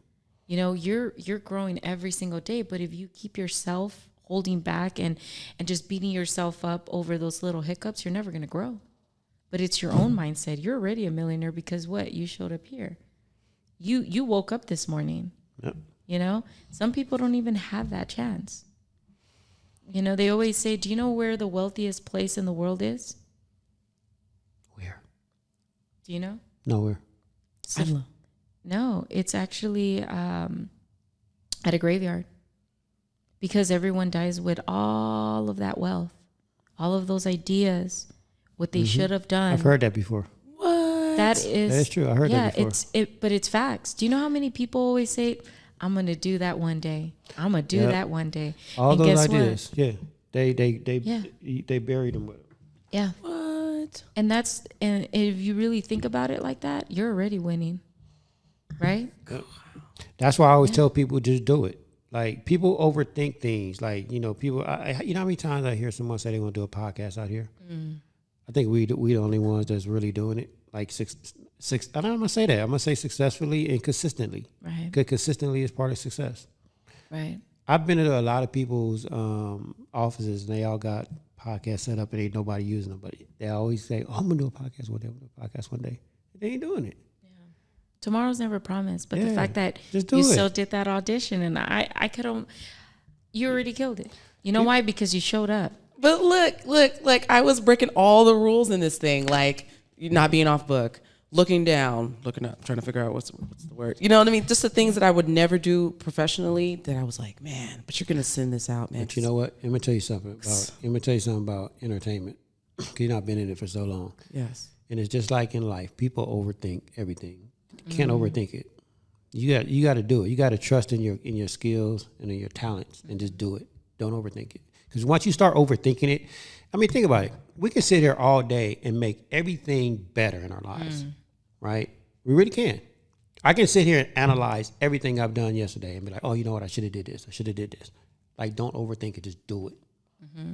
You know, you're growing every single day, but if you keep yourself holding back and just beating yourself up over those little hiccups, you're never going to grow. But it's your own mindset. You're already a millionaire because what? You showed up here. You woke up this morning. Yep. You know, some people don't even have that chance. You know, they always say, do you know where the wealthiest place in the world is?
Where?
Do you know?
Nowhere.
No, it's actually at a graveyard. Because everyone dies with all of that wealth, all of those ideas, what they should have done.
I've heard that before.
What? That is
true. I heard that before.
But it's facts. Do you know how many people always say, I'm going to do that one day. I'm going to do that one day.
All
and
those ideas. What? Yeah. They buried them with them.
Yeah. What? And if you really think about it like that, you're already winning. Right?
That's why I always tell people, just do it. Like, people overthink things. Like, you know, people, you know how many times I hear someone say they want to do a podcast out here? I think we the only ones that's really doing it. Like six. I don't want to say that. I'm going to say successfully and consistently. Right. Because consistently is part of success.
Right.
I've been to a lot of people's offices, and they all got podcasts set up, and ain't nobody using them. But they always say, oh, I'm going to do a podcast one day. I'm going to do a podcast one day. They ain't doing it. Yeah.
Tomorrow's never promised. But the fact that you still did that audition, and I could, you already killed it. You know why? Because you showed up.
But look, like I was breaking all the rules in this thing, like not being off book. Looking down, looking up, trying to figure out what's the word. You know what I mean? Just the things that I would never do professionally that I was like, man, but you're going to send this out, man.
But you know what? Let me tell you something about entertainment. You've not been in it for so long.
Yes.
And it's just like in life. People overthink everything. You can't overthink it. You got to do it. You got to trust in your skills and in your talents and just do it. Don't overthink it. Because once you start overthinking it, I mean, think about it. We can sit here all day and make everything better in our lives, right? We really can. I can sit here and analyze everything I've done yesterday and be like, oh, you know what? I should have did this. I should have did this. Like, don't overthink it. Just do it.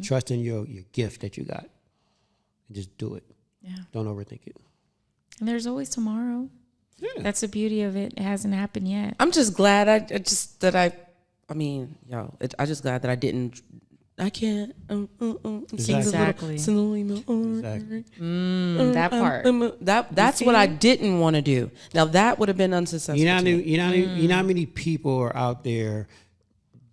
Trust in your gift that you got. And just do it. Yeah. Don't overthink it.
And there's always tomorrow. Yeah. That's the beauty of it. It hasn't happened yet.
I'm just glad I'm just glad that I didn't. I can't.
Exactly.
Send a little email.
Exactly. That part.
That's what I didn't want to do. Now that would have been unsuccessful.
You know how many people are out there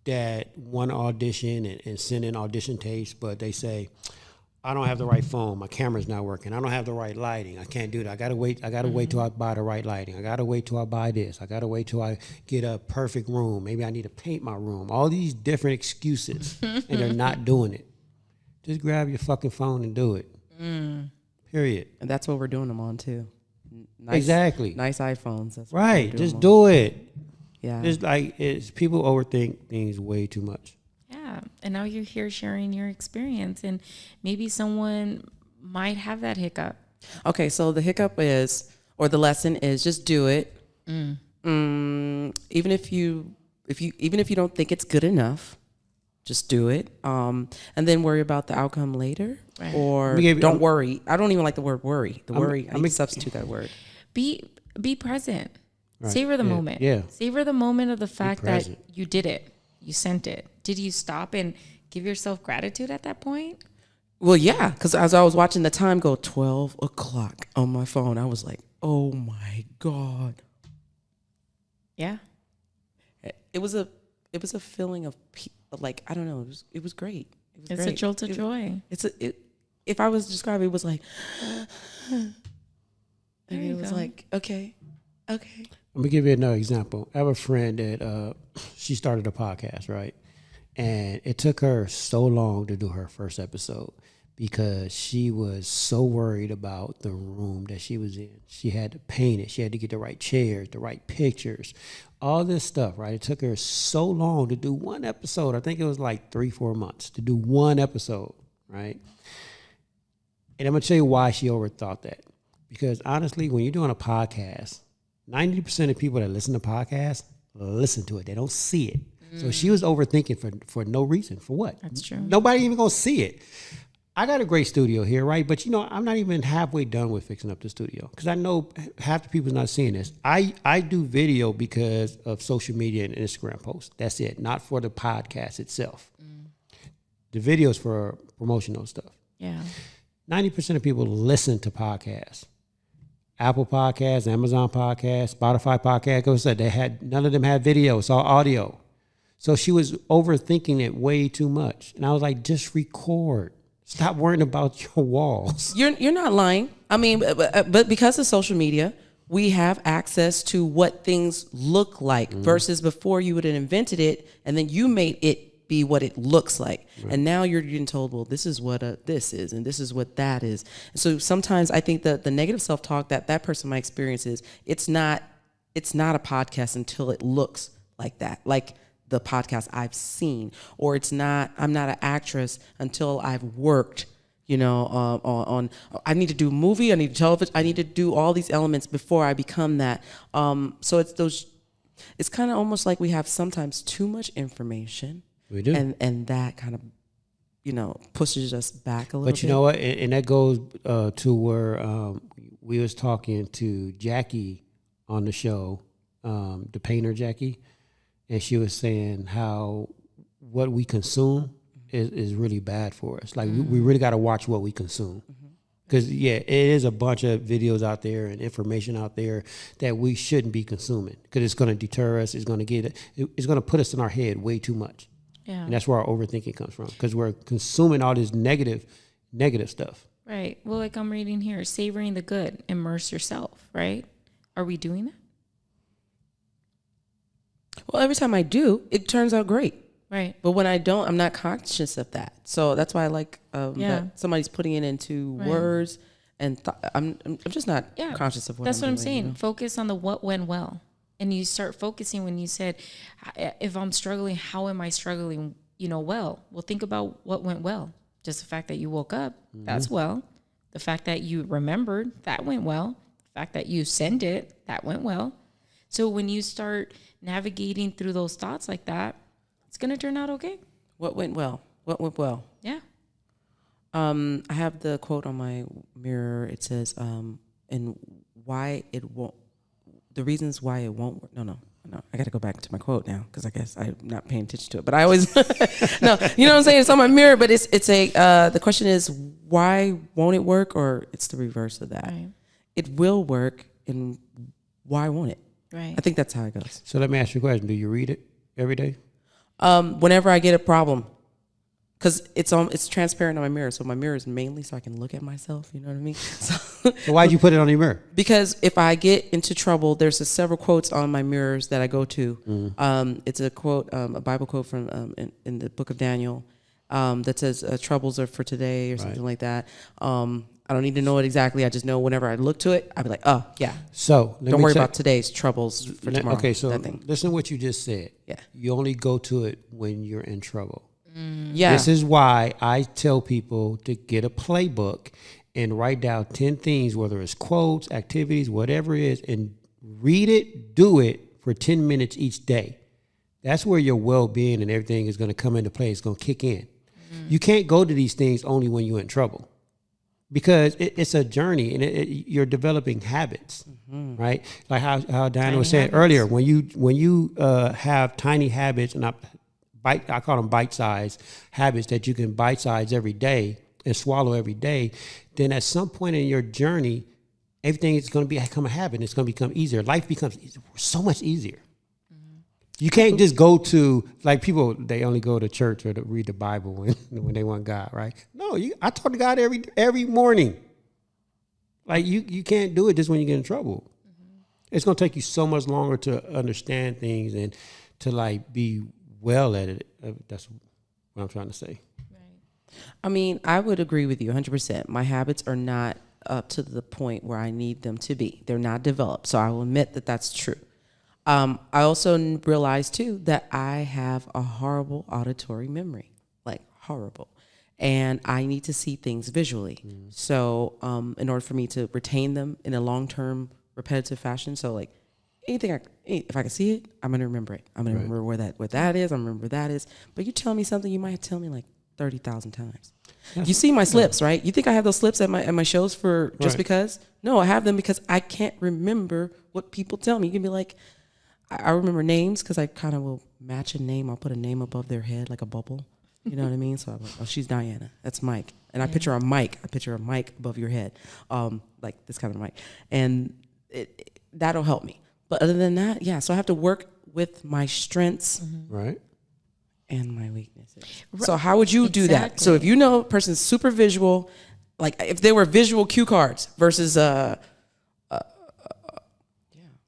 that want to audition and send in audition tapes, but they say, I don't have the right phone. My camera's not working. I don't have the right lighting. I can't do that. I gotta wait. I gotta wait till I buy the right lighting. I gotta wait till I buy this. I gotta wait till I get a perfect room. Maybe I need to paint my room. All these different excuses, and they're not doing it. Just grab your fucking phone and do it. Period.
And that's what we're doing them on too. Nice,
exactly.
Nice iPhones. That's
right. Just do it.
Yeah.
It's like people overthink things way too much.
Yeah. And now you're here sharing your experience, and maybe someone might have that hiccup.
Okay. So the hiccup is, or the lesson is, just do it. Even if you don't think it's good enough, just do it. And then worry about the outcome later.
Right.
Or don't worry. I don't even like the word worry. I need to substitute that word.
Be present.
Right.
Savor the moment.
Yeah.
Savor the moment of the fact that you did it. You sent it. Did you stop and give yourself gratitude at that point?
Well, yeah, because as I was watching the time go 12 o'clock on my phone, I was like, oh my God.
Yeah.
It was a feeling of like, I don't know. It was great. It was
great. A jolt of joy.
If I was describing, it was like, and it was like, okay.
Let me give you another example. I have a friend that she started a podcast, right? And it took her so long to do her first episode because she was so worried about the room that she was in. She had to paint it. She had to get the right chairs, the right pictures, all this stuff, right? It took her so long to do one episode. I think it was like 3-4 months to do one episode, right? And I'm going to tell you why she overthought that. Because honestly, when you're doing a podcast, 90% of people that listen to podcasts listen to it. They don't see it. So she was overthinking for no reason. For what?
That's true.
Nobody even gonna see it. I got a great studio here, right? But I'm not even halfway done with fixing up the studio because I know half the people's not seeing this. I do video because of social media and Instagram posts. That's it. Not for the podcast itself. The videos for promotional stuff.
Yeah.
90% of people listen to podcasts. Apple Podcasts, Amazon Podcasts, Spotify Podcasts. Like I said, none of them had video. It's all audio. So she was overthinking it way too much. And I was like, just record. Stop worrying about your walls.
You're not lying. I mean, but because of social media, we have access to what things look like versus before you would have invented it and then you made it be what it looks like. Right. And now you're getting told, well, this is what this is and this is what that is. So sometimes I think that the negative self-talk that person might experience is it's not a podcast until it looks like that. Like the podcast I've seen, or I'm not an actress until I've worked, on I need to do movie, I need television, I need to do all these elements before I become that. So it's kind of almost like we have sometimes too much information.
We do.
And that kind of, pushes us back a little bit.
But you know what? And that goes to where we was talking to Jackie on the show, the painter Jackie. And she was saying how what we consume is really bad for us. Like we really got to watch what we consume. Because, it is a bunch of videos out there and information out there that we shouldn't be consuming. Because it's going to deter us. It's going to put us in our head way too much.
Yeah.
And that's where our overthinking comes from. Because we're consuming all this negative stuff.
Right. Well, like I'm reading here, savoring the good, immerse yourself, right? Are we doing that?
Well, every time I do, it turns out great.
Right.
But when I don't, I'm not conscious of that. So that's why I like that somebody's putting it into words, and I'm just not conscious of what
that's
I'm
what
doing,
I'm saying. Focus on the what went well. And you start focusing when you said, if I'm struggling, how am I struggling, well? Well, think about what went well. Just the fact that you woke up, that's well. The fact that you remembered, that went well. The fact that you sent it, that went well. So when you start navigating through those thoughts like that, it's going to turn out okay.
What went well? What went well?
Yeah.
I have the quote on my mirror. It says, and why it won't, the reasons why it won't work. No. I got to go back to my quote now because I guess I'm not paying attention to it. But I always, no, you know what I'm saying? It's on my mirror, but it's the question is, why won't it work? Or it's the reverse of that. Right. It will work, and why won't it?
Right.
I think that's how it goes.
So let me ask you a question. Do you read it every day?
Whenever I get a problem, Because it's transparent on my mirror. So my mirror is mainly so I can look at myself. You know what I mean?
So why'd you put it on your mirror?
Because if I get into trouble, there's several quotes on my mirrors that I go to. It's a quote, a Bible quote from in the book of Daniel that says, troubles are for today or something like that. I don't need to know it exactly. I just know whenever I look to it, I'll be like, oh, yeah.
So
don't worry about today's troubles for tomorrow.
Okay, so listen to what you just said.
Yeah.
You only go to it when you're in trouble.
Yeah.
This is why I tell people to get a playbook and write down 10 things, whether it's quotes, activities, whatever it is, and read it, do it for 10 minutes each day. That's where your well-being and everything is going to come into play. It's going to kick in. You can't go to these things only when you're in trouble, because it's a journey, and you're developing habits, right? Like how Diana was saying earlier, when you have tiny habits, and I call them bite-sized habits that you can bite-size every day and swallow every day, then at some point in your journey, everything is going to become a habit. And it's going to become easier. Life becomes so much easier. You can't just go to, like people, they only go to church or to read the Bible when they want God, right? No, I talk to God every morning. Like you can't do it just when you get in trouble. It's going to take you so much longer to understand things and to like be well at it. That's what I'm trying to say.
Right. I mean, I would agree with you 100%. My habits are not up to the point where I need them to be. They're not developed. So I will admit that that's true. I also realized too that I have a horrible auditory memory, like horrible. And I need to see things visually. So in order for me to retain them in a long-term repetitive fashion, so like anything, if I can see it, I'm going to remember it. I'm going to remember where that is. I'm remember that is. But you tell me something, you might tell me like 30,000 times. You see my slips, right? You think I have those slips at my shows for just because? No, I have them because I can't remember what people tell me. You can be like, I remember names because I kind of will match a name. I'll put a name above their head like a bubble. You know what I mean? So I'm like, oh, she's Diana. That's Mike. And I picture a mic. I picture a mic above your head, like this kind of mic. And that'll help me. But other than that, yeah. So I have to work with my strengths and my weaknesses. So how would you do that? So if you know a person's super visual, like if they were visual cue cards versus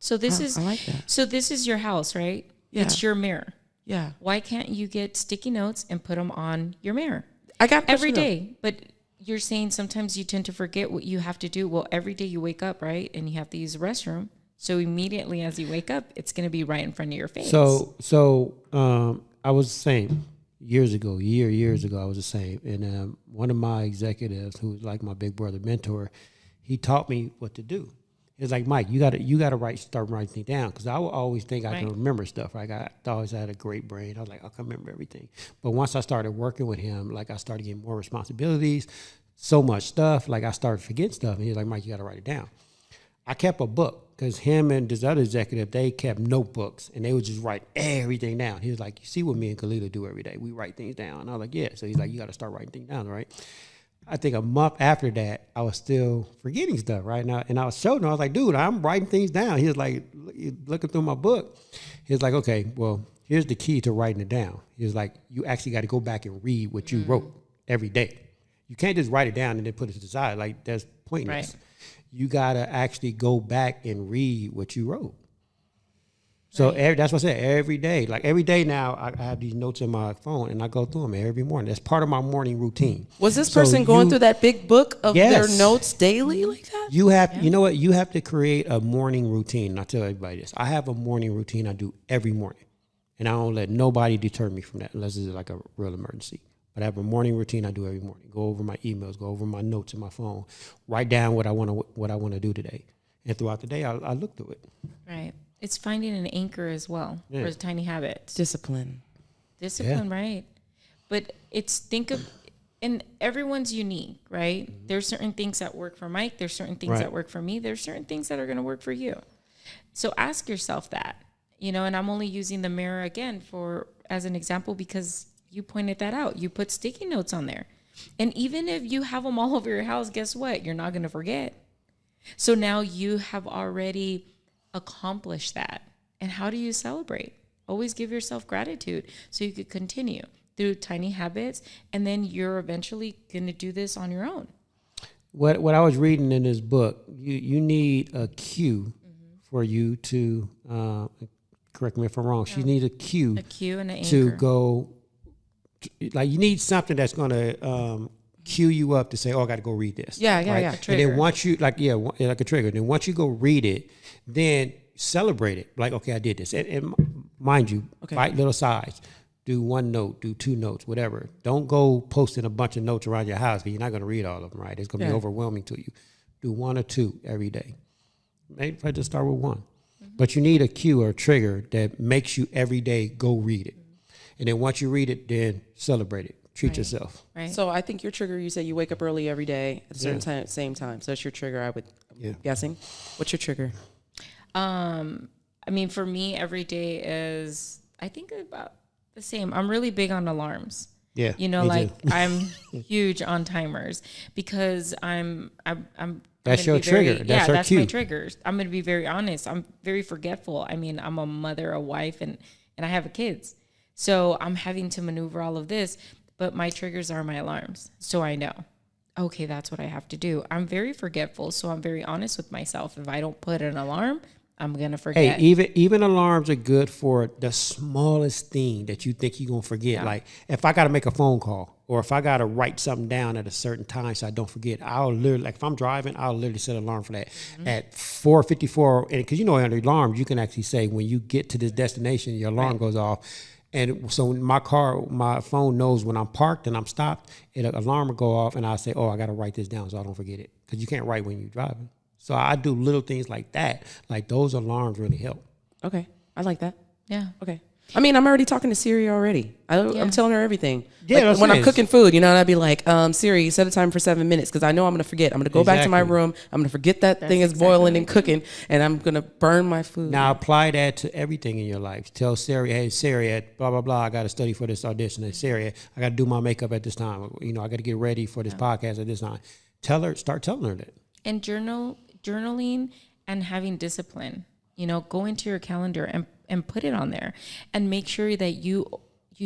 So this is
I like that.
So this is your house, right?
Yeah.
It's your mirror.
Yeah.
Why can't you get sticky notes and put them on your mirror?
I got
every day. But you're saying sometimes you tend to forget what you have to do. Well, every day you wake up, right? And you have to use the restroom. So immediately as you wake up, it's going to be right in front of your face.
So I was the same years ago, I was the same. And one of my executives, who was like my big brother mentor, he taught me what to do. It's like, Mike, you got to start writing things down, because I will always think I can remember stuff. Right? I always had a great brain. I was like, I can remember everything. But once I started working with him, like I started getting more responsibilities, so much stuff. Like I started forgetting stuff, and he was like, Mike, you got to write it down. I kept a book, because him and this other executive, they kept notebooks, and they would just write everything down. He was like, you see what me and Khalila do every day? We write things down. And I was like, yeah. So he's like, you got to start writing things down, right? I think a month after that, I was still forgetting stuff, right? Now, and I was showing him, I was like, dude, I'm writing things down. He was like, looking through my book. He was like, okay, well, here's the key to writing it down. He was like, you actually got to go back and read what you wrote every day. You can't just write it down and then put it to the side. Like, that's pointless. Right. You got to actually go back and read what you wrote. So that's what I said, every day. Like every day now, I have these notes in my phone, and I go through them every morning. That's part of my morning routine.
Was this person going through that big book of their notes daily like that?
You have, you know what? You have to create a morning routine. And I tell everybody this. I have a morning routine I do every morning, and I don't let nobody deter me from that unless it's like a real emergency. But I have a morning routine I do every morning. Go over my emails, go over my notes in my phone, write down what I want to do today, and throughout the day, I look through it.
Right. It's finding an anchor as well for the tiny habits.
Discipline,
right? But and everyone's unique, right? Mm-hmm. There's certain things that work for Mike. There's certain things that work for me. There's certain things that are going to work for you. So ask yourself that, and I'm only using the mirror again as an example because you pointed that out. You put sticky notes on there. And even if you have them all over your house, guess what? You're not going to forget. So now you have already accomplished that. And how do you celebrate? Always give yourself gratitude so you could continue. through tiny habits, and then you're eventually going to do this on your own.
What I was reading in this book, you need a cue for you to, correct me if I'm wrong, you need a cue
and an anchor.
To go, like you need something that's going to cue you up to say, oh, I got to go read this.
Yeah.
And then once you, like a trigger, then once you go read it, then celebrate it. Like, okay, I did this. And mind you, bite little sides. Do one note, do two notes, whatever. Don't go posting a bunch of notes around your house because you're not going to read all of them, right? It's going to be overwhelming to you. Do one or two every day. Maybe if I just start with one. But you need a cue or a trigger that makes you every day go read it. And then once you read it, then celebrate it. Treat yourself.
Right. So I think your trigger, you say you wake up early every day at a certain time, same time. So that's your trigger, I'm guessing. What's your trigger?
I mean, for me, every day is, I think about the same. I'm really big on alarms.
Yeah.
You know, like I'm huge on timers because I'm
that's your trigger.
That's my triggers. I'm going to be very honest. I'm very forgetful. I mean, I'm a mother, a wife, and I have kids. So I'm having to maneuver all of this, but my triggers are my alarms. So I know, okay, that's what I have to do. I'm very forgetful. So I'm very honest with myself. If I don't put an alarm, I'm going to forget.
Hey, even alarms are good for the smallest thing that you think you're going to forget. Yeah. Like if I got to make a phone call or if I got to write something down at a certain time so I don't forget, I'll literally, like if I'm driving, I'll literally set an alarm for that. At 4:54, and because under alarms, you can actually say when you get to this destination, your alarm goes off. And so my phone knows when I'm parked and I'm stopped, an alarm will go off and I'll say, oh, I got to write this down so I don't forget it. Because you can't write when you're driving. So I do little things like that. Like those alarms really help.
Okay. I like that.
Yeah.
Okay. I mean, I'm already talking to Siri already. I'm telling her everything.
Yeah,
like when I'm cooking food, and I'd be like, Siri, set a timer for 7 minutes because I know I'm going to forget. I'm going to go back to my room. I'm going to forget that thing is boiling and cooking, and I'm going to burn my food.
Now apply that to everything in your life. Tell Siri, hey, Siri, at blah, blah, blah, I got to study for this audition. And Siri, I got to do my makeup at this time. I got to get ready for this podcast at this time. Start telling her that.
And journaling and having discipline, go into your calendar and put it on there and make sure that you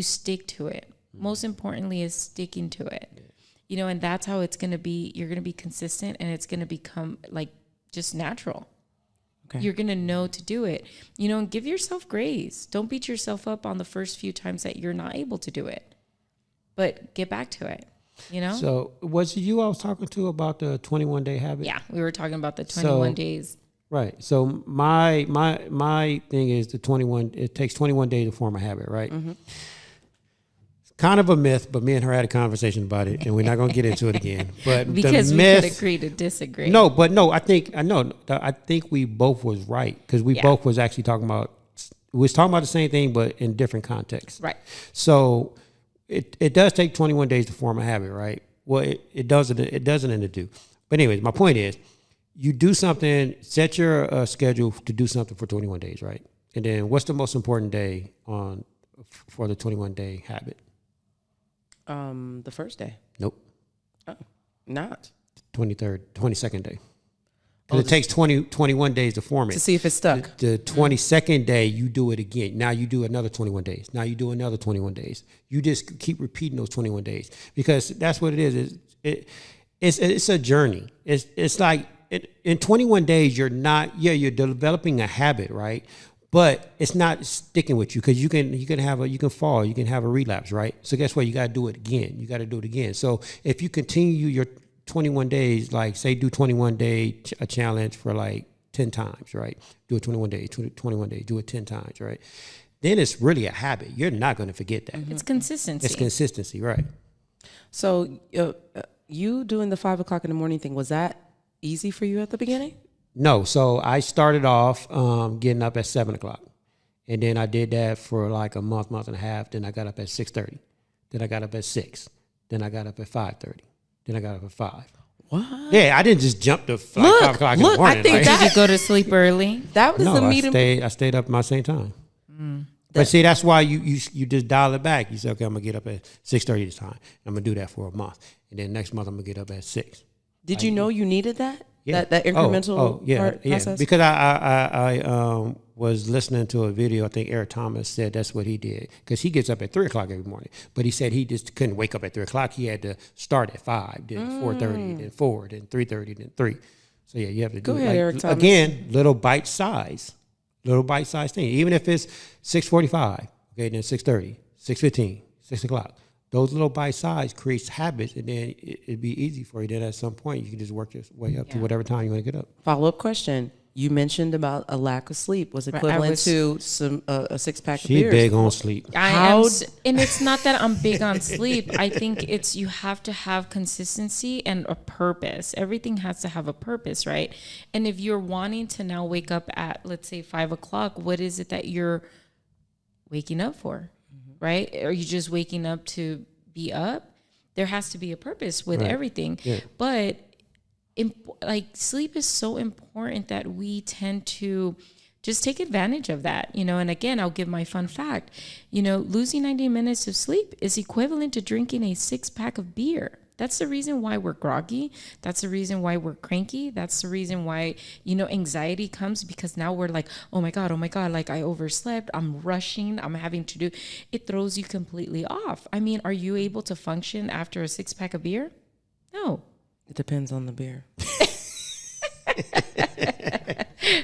stick to it. Most importantly is sticking to it, and that's how it's going to be. You're going to be consistent and it's going to become like just natural. Okay. You're going to know to do it, and give yourself grace. Don't beat yourself up on the first few times that you're not able to do it, but get back to it.
So was it you I was talking to about the 21-day habit?
Yeah, we were talking about the 21 days.
Right. So my thing is the 21. It takes 21 days to form a habit, right? Mm-hmm. It's kind of a myth, but me and her had a conversation about it, and we're not going to get into it again. But
because
the
we could agree to disagree.
I think we both was right because we both was actually talking about. We was talking about the same thing, but in different contexts.
Right.
So. It does take 21 days to form a habit, right? Well, it doesn't end to do. But anyways, my point is, you do something, set your schedule to do something for 21 days, right? And then what's the most important day for the 21-day habit?
The first day.
Nope.
Oh, not.
22nd day. Because it takes 21 days to form it.
To see if it's stuck.
The 22nd day, you do it again. Now you do another 21 days. Now you do another 21 days. You just keep repeating those 21 days because that's what it is. It's a journey. It's like in 21 days, you're developing a habit, right? But it's not sticking with you because you can fall, you can have a relapse, right? So guess what? You got to do it again. You got to do it again. So if you continue your 21 days, like say do 21-day a challenge for like 10 times, right? Do it 21 days, do it 10 times, right? Then it's really a habit. You're not going to forget that.
It's consistency.
It's consistency, right?
So you doing the 5 o'clock in the morning thing, was that easy for you at the beginning?
No. So I started off getting up at 7 o'clock. And then I did that for like a month and a half. Then I got up at 6:30. Then I got up at 6. Then I got up at 5:30. Then I got up at 5.
What?
Yeah, I didn't just jump to 5 o'clock in the morning.
I think
did you go to sleep early?
That was the meeting.
I stayed up at my same time. But see, that's why you just dial it back. You say, okay, I'm going to get up at 6:30 this time. I'm going to do that for a month. And then next month, I'm going to get up at 6.
Did you know you needed that?
Yeah.
That incremental process?
Because I was listening to a video. I think Eric Thomas said that's what he did, because he gets up at 3 o'clock every morning. But he said he just couldn't wake up at 3 o'clock. He had to start at 5, then 4:30, then 4, then 3:30, then 3. So yeah, you have to do
ahead, Eric Thomas.
Again, little bite size thing. Even if it's 6:45, okay, then 6:30, 6:15, 6 o'clock. Those little bite size creates habits, and then it'd be easy for you. Then at some point, you can just work your way up to whatever time you want to get up.
Follow-up question. You mentioned about a lack of sleep was equivalent to some a 6-pack of beers.
She's big on sleep.
And it's not that I'm big on sleep. I think it's you have to have consistency and a purpose. Everything has to have a purpose, right? And if you're wanting to now wake up at, let's say, 5 o'clock, what is it that you're waking up for? Right? Are you just waking up to be up? There has to be a purpose with everything. Yeah. But sleep is so important that we tend to just take advantage of that, and again, I'll give my fun fact, losing 90 minutes of sleep is equivalent to drinking a 6-pack of beer. That's the reason why we're groggy. That's the reason why we're cranky. That's the reason why, anxiety comes, because now we're like, oh my God, like I overslept. I'm rushing. I'm having to do. It throws you completely off. I mean, are you able to function after a 6-pack of beer? No.
It depends on the beer.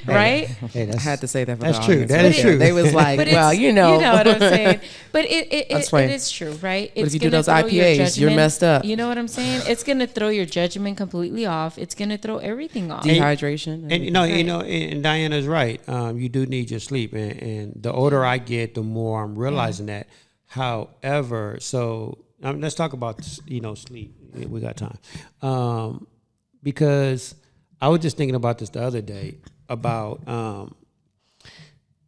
Right?
Hey, I had to say that for
that's
the
true.
audience.
That is true.
They was like, well,
you know what I'm saying. But it is true, right?
But if you do those IPAs, you're messed up.
You know what I'm saying? It's gonna throw your judgment completely off. It's gonna throw everything off.
Dehydration.
And Diana's right. You do need your sleep, and the older I get, the more I'm realizing that. However, let's talk about sleep. We got time, because I was just thinking about this the other day about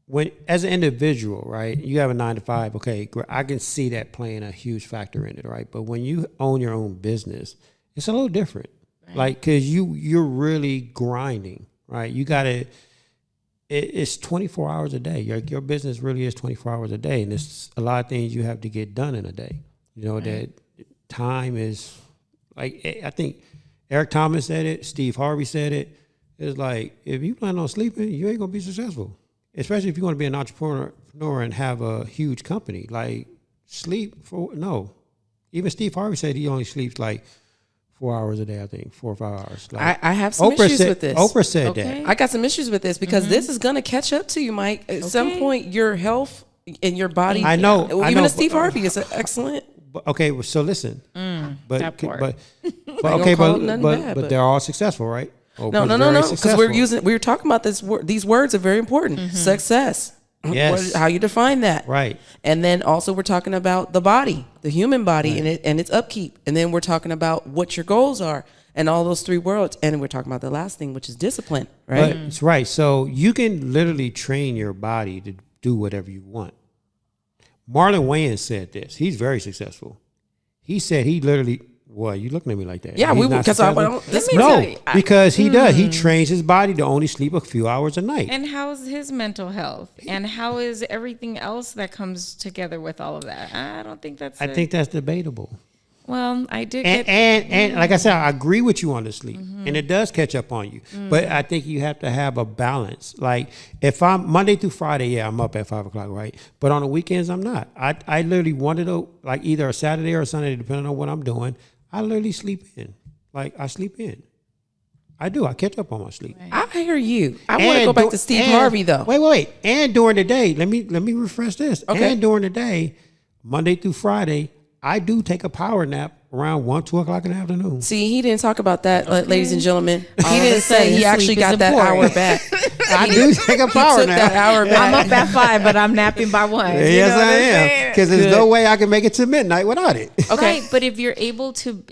when, as an individual, right, you have a 9 to 5. Okay, I can see that playing a huge factor in it, right? But when you own your own business, it's a little different, right? Like, because you're really grinding, right? You got to. It's 24 hours a day. Your business really is 24 hours a day, and it's a lot of things you have to get done in a day. That time is, like, I think Eric Thomas said it, Steve Harvey said it. It's like, if you plan on sleeping, you ain't gonna be successful. Especially if you want to be an entrepreneur and have a huge company. Like, no. Even Steve Harvey said he only sleeps like 4 hours a day, I think, 4 or 5 hours. Like,
I have some issues with this.
Oprah said that.
I got some issues with this because this is going to catch up to you, Mike. At some point, your health and your body.
I know.
Even Steve Harvey is excellent.
Okay, so listen.
That part.
But they're all successful, right?
No. Because we're talking about this. These words are very important. Success.
Yes.
How you define that.
Right.
And then also we're talking about the body, the human body, right, and its upkeep. And then we're talking about what your goals are and all those 3 worlds. And we're talking about the last thing, which is discipline, right?
That's right. So you can literally train your body to do whatever you want. Marlon Wayans said this. He's very successful. He said he literally, what, you looking at me like that?
Yeah,
because he does. He trains his body to only sleep a few hours a night.
And how is his mental health? And how is everything else that comes together with all of that? I don't think that's
I think that's debatable.
Well, I did
and like I said, I agree with you on the sleep. And it does catch up on you. But I think you have to have a balance. Like, if I'm Monday through Friday, I'm up at 5 o'clock, right? But on the weekends, I'm not. I literally wanted to, like, either a Saturday or a Sunday, depending on what I'm doing, I literally sleep in. Like, I sleep in. I do. I catch up on my sleep.
Right. I hear you. I want to go back to Steve Harvey, though.
Wait. And during the day, let me refresh this.
Okay.
And during the day, Monday through Friday, I do take a power nap around 1, 2 o'clock in the afternoon.
See, he didn't talk about that, ladies and gentlemen. He didn't say he actually got that hour back.
I do take a power nap.
That hour back.
I'm up at 5, but I'm napping by 1.
Yes, I am. Because there's no way I can make it to midnight without it.
Okay, right, but if you're able to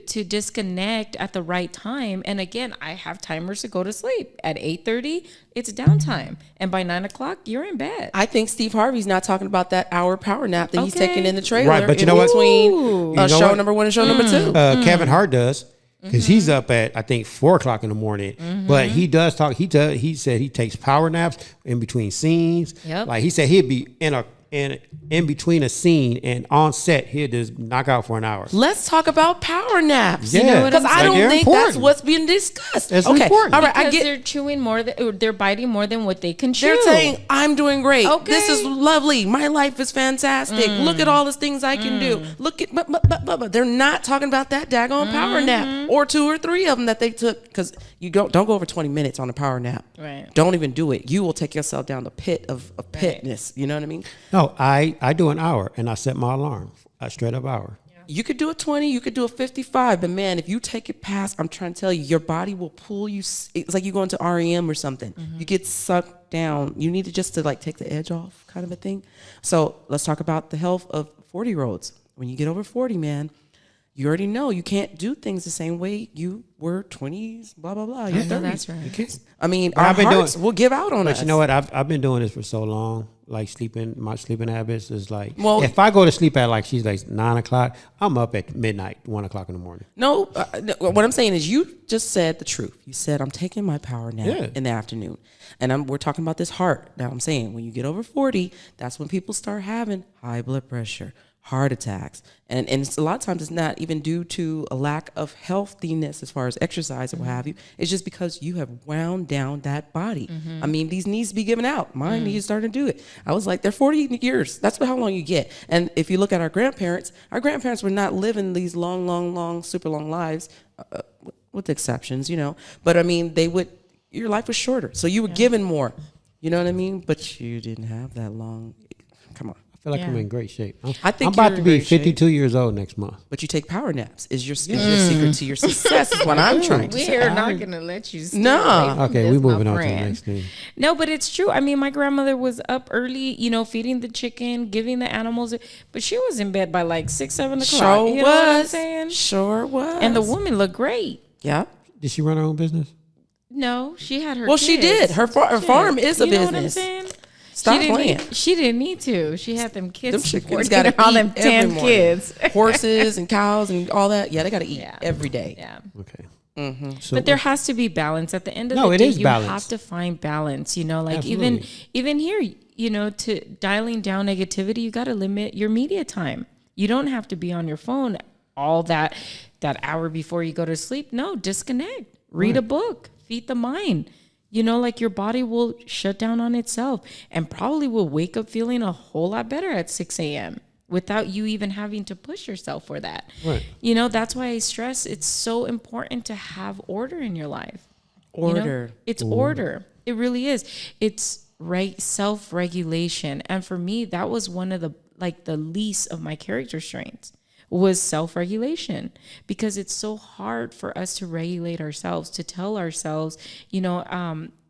disconnect at the right time, and again, I have timers to go to sleep at 8:30. It's downtime, and by 9 o'clock, you're in bed.
I think Steve Harvey's not talking about that hour power nap that he's taking in the trailer.
Right, but you know what?
Between show number 1 and show number 2.
Kevin Hart does. Because he's up at, I think, 4 o'clock in the morning. But he does talk. He said he takes power naps in between scenes.
Yep.
Like, he said he'd be in a and in between a scene and on set, he'll just knock out for an hour.
Let's talk about power naps.
Yeah.
You know, because I don't think
important.
that's what's being discussed.
That's
okay,
important.
all right.
Because
I get
they're chewing more than they're biting more than what they can chew.
they're saying I'm doing great.
Okay.
This is lovely. My life is fantastic. Look at all the things I can do. Look at but they're not talking about that daggone power nap or 2 or 3 of them that they took, because you don't go over 20 minutes on a power nap.
Right.
Don't even do it. You will take yourself down the pit of pitness. You know what I mean?
No, I do an hour and I set my alarm. A straight up hour.
You could do a 20, you could do a 55, but man, if you take it past, I'm trying to tell you, your body will pull you. It's like you go into REM or something. You get sucked down. You need to just to like take the edge off, kind of a thing. So let's talk about the health of 40-year-olds. When you get over 40, man, you already know you can't do things the same way you were 20s, blah, blah, blah. You're 30s.
That's right.
You can't.
I mean,
But
our
I've been
hearts will give out on us.
But you know what? I've been doing this for so long. Like my sleeping habits is like,
Well,
if I go to sleep at like, she's like 9 o'clock, I'm up at midnight, 1 o'clock in the morning.
No, what I'm saying is you just said the truth. You said, I'm taking my power nap in the afternoon. And we're talking about this heart. Now I'm saying when you get over 40, that's when people start having high blood pressure, heart attacks. And it's, a lot of times it's not even due to a lack of healthiness as far as exercise or what have you. It's just because you have wound down that body. I mean, these knees be giving out. My knees starting to do it. I was like, they're 40 years. That's how long you get. And if you look at our grandparents were not living these long, super long lives, with exceptions, you know. But I mean, your life was shorter. So you were given more. You know what I mean? But you didn't have that long. Come on.
I feel like I'm in great shape.
I think
I'm about
you're
to
in
be
great shape.
52 years old next month.
But you take power naps. Is your secret to your success is what I'm trying to say.
We're not going to let you stay
No.
away from
Okay,
this,
we're
my
moving on to the
friend.
next thing.
No, but it's true. I mean, my grandmother was up early, you know, feeding the chicken, giving the animals, but she was in bed by like 6, 7 o'clock.
Sure
You know what I'm
was.
saying?
Sure was.
And the woman looked great.
Yeah.
Did she run her own business?
No, she had her
Well,
kids.
she did. Her farm is a
You know what I'm
business.
saying?
Stop
she didn't
playing.
She didn't need to. She had them
Them
kids
chickens
supporting
got to
all
eat
them
every
10
morning.
kids.
Horses and cows and all that. Yeah, they got to eat every day.
Yeah.
Okay. So
But there has to be balance. At the end of
No,
the
it
day,
is
you
balance.
have to find balance. You know, like
Absolutely.
even here, you know, to dialing down negativity, you got to limit your media time. You don't have to be on your phone all that hour before you go to sleep. No, disconnect. Read a book. Feed the mind. You know, like your body will shut down on itself and probably will wake up feeling a whole lot better at 6 a.m. without you even having to push yourself for that.
Right.
You know, that's why I stress it's so important to have order in your life.
Order.
You know? It's order. It really is. It's self-regulation. And for me, that was one of the least of my character strengths was self-regulation, because it's so hard for us to regulate ourselves, to tell ourselves, you know,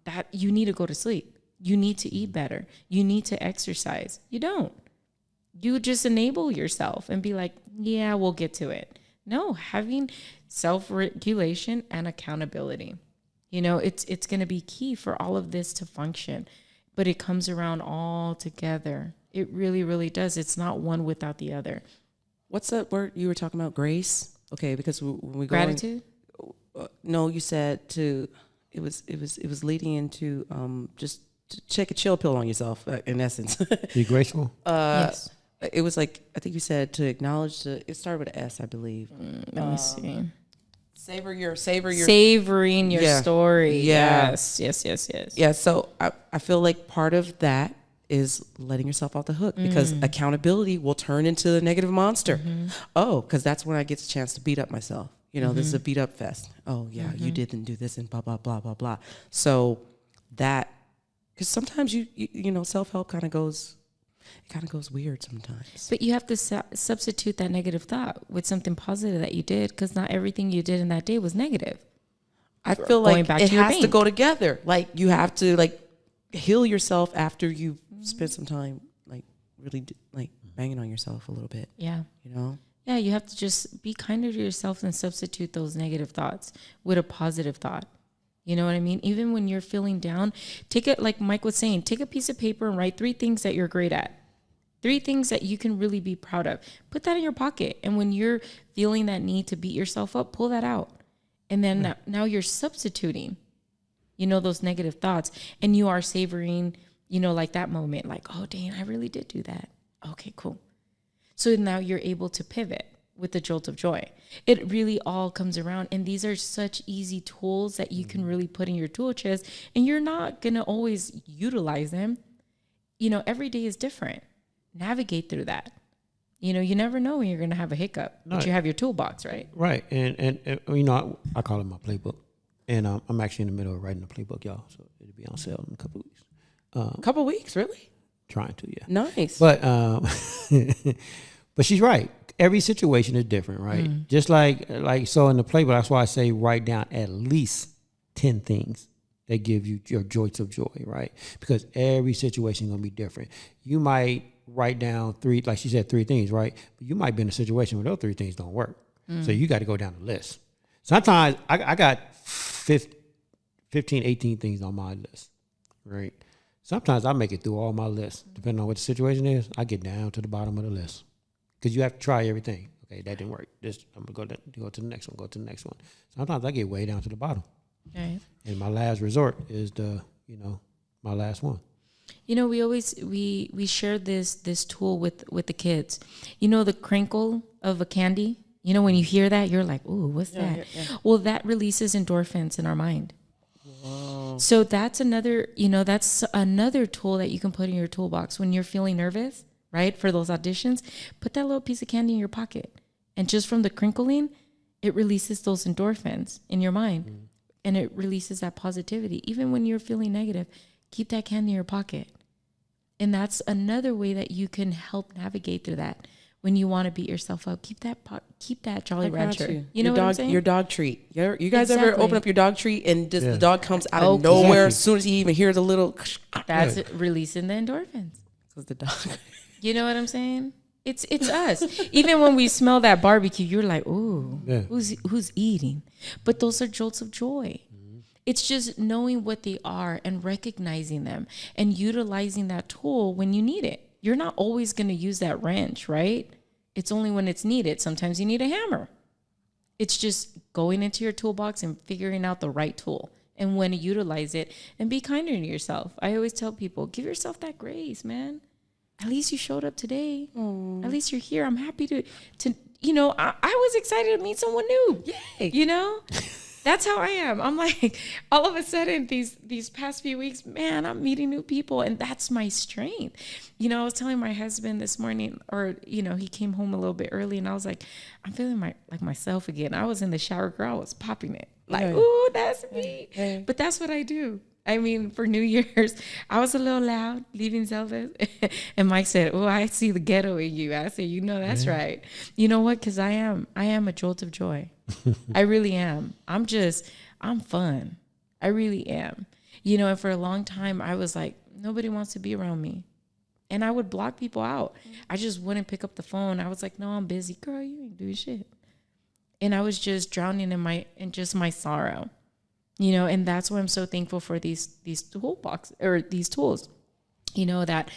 that you need to go to sleep. You need to eat better. You need to exercise. You don't. You just enable yourself and be like, yeah, we'll get to it. No, having self-regulation and accountability. You know, it's going to be key for all of this to function, but it comes around all together. It really, really does. It's not one without the other.
What's that word you were talking about? Grace? Okay, because when we go
Gratitude?
no, you said it was leading into just to take a chill pill on yourself, in essence.
Be graceful.
Yes.
It was like, I think you said to acknowledge it started with an S, I believe.
Let me see.
Savor your
Savoring your
Yeah.
story.
Yeah.
Yes.
Yeah, so I feel like part of that is letting yourself off the hook, because accountability will turn into a negative monster. Oh, because that's when I get a chance to beat up myself. You know, this is a beat up fest. Oh yeah, you didn't do this and blah, blah, blah, blah, blah. So that, because sometimes you know, self-help kind of goes weird sometimes.
But you have to substitute that negative thought with something positive that you did, because not everything you did in that day was negative.
I feel
Going
like
back
it
to your
has to
bank.
go together. Like you have to like heal yourself after you spend some time like really like banging on yourself a little bit.
Yeah.
You know?
Yeah, you have to just be kinder to yourself and substitute those negative thoughts with a positive thought. You know what I mean? Even when you're feeling down, take it, like Mike was saying, take a piece of paper and write 3 things that you're great at. 3 things that you can really be proud of. Put that in your pocket. And when you're feeling that need to beat yourself up, pull that out. And then now you're substituting, you know, those negative thoughts, and you are savoring You know, like that moment, like, oh, dang, I really did do that. Okay, cool. So now you're able to pivot with the jolt of joy. It really all comes around. And these are such easy tools that you can really put in your tool chest, and you're not going to always utilize them. You know, every day is different. Navigate through that. You know, you never know when you're going to have a hiccup, but you have your toolbox, right?
Right. And you know, I call it my playbook. And I'm actually in the middle of writing the playbook, y'all. So it'll be on sale in a couple of weeks.
A couple of weeks, really?
Trying to, yeah.
Nice.
But but she's right. Every situation is different, right? Just like so in the playbook, that's why I say write down at least 10 things that give you your joys of joy, right? Because every situation is going to be different. You might write down 3, like she said, 3 things, right? But you might be in a situation where those 3 things don't work. So you got to go down the list. Sometimes I got 15, 18 things on my list, right? Sometimes I make it through all my lists. Depending on what the situation is, I get down to the bottom of the list. Because you have to try everything. Okay, that didn't work. I'm going to go to the next one, go to the next one. Sometimes I get way down to the bottom. Right. And my last resort is my last one.
You know, we share this tool with the kids. You know, the crinkle of a candy? You know, when you hear that, you're like, ooh, what's that? Yeah. Well, that releases endorphins in our mind. Whoa. So that's another tool that you can put in your toolbox when you're feeling nervous, right? For those auditions, put that little piece of candy in your pocket. And just from the crinkling, it releases those endorphins in your mind. And it releases that positivity. Even when you're feeling negative, keep that candy in your pocket. And that's another way that you can help navigate through that. When you want to beat yourself up, keep that Jolly Rancher. You know what I'm saying?
Your dog treat. You guys ever open up your dog treat and just the dog comes out of nowhere as soon as he even hears a little.
That's releasing the endorphins.
Because the dog.
You know what I'm saying? It's us. Even when we smell that barbecue, you're like, ooh, who's eating? But those are jolts of joy. It's just knowing what they are and recognizing them and utilizing that tool when you need it. You're not always going to use that wrench, right? It's only when it's needed. Sometimes you need a hammer. It's just going into your toolbox and figuring out the right tool and when to utilize it, and be kinder to yourself. I always tell people, give yourself that grace, man. At least you showed up today. At least you're here. I'm happy to you know, I was excited to meet someone new. Yay. You know? That's how I am. I'm like, all of a sudden, these past few weeks, man, I'm meeting new people, and that's my strength. You know, I was telling my husband this morning, or, you know, he came home a little bit early, and I was like, I'm feeling like myself again. I was in the shower, girl, I was popping it. Like, ooh, that's me. But that's what I do. I mean, for New Year's, I was a little loud, leaving Zelda. And Mike said, oh, I see the ghetto in you. I said, you know, that's right. You know what? Because I am a jolt of joy. I really am. I'm fun. I really am. You know, and for a long time, I was like, nobody wants to be around me. And I would block people out. I just wouldn't pick up the phone. I was like, no, I'm busy. Girl, you ain't doing shit. And I was just drowning in my sorrow. You know, and that's why I'm so thankful for these toolbox or these tools. You know, that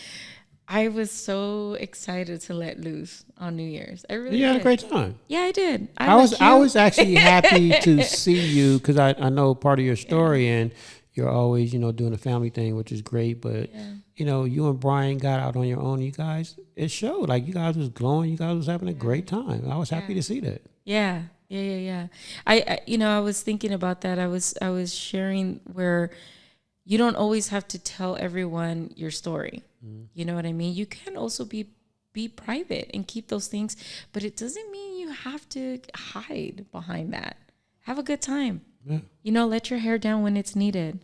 I was so excited to let loose on New Year's. I really did.
You had a great time.
Yeah, I did.
I was actually happy to see you because I know part of your story and you're always, you know, doing the family thing, which is great. But, you know, you and Brian got out on your own. You guys, it showed. Like, you guys was glowing. You guys was having a great time. I was happy to see that.
Yeah. I you know, I was thinking about that. I was sharing where you don't always have to tell everyone your story. You know what I mean? You can also be private and keep those things, but it doesn't mean you have to hide behind that. Have a good time. Yeah. You know, let your hair down when it's needed.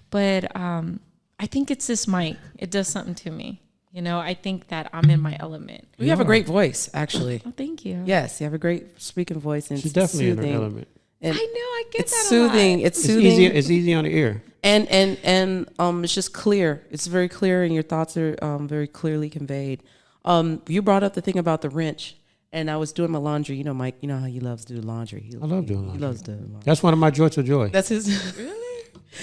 But I think it's this mic. It does something to me. You know, I think that I'm in my element.
You have a great voice, actually.
Oh, thank you.
Yes, you have a great speaking voice, and
she's definitely in her element.
And I know, I get
it's
that.
Soothing. It's soothing.
It's easy on the ear.
And it's just clear. It's very clear, and your thoughts are very clearly conveyed. You brought up the thing about the wrench, and I was doing my laundry. You know, Mike. You know how he loves to do laundry.
I love doing laundry.
He loves doing laundry.
That's one of my joys of joy.
That's his. Really?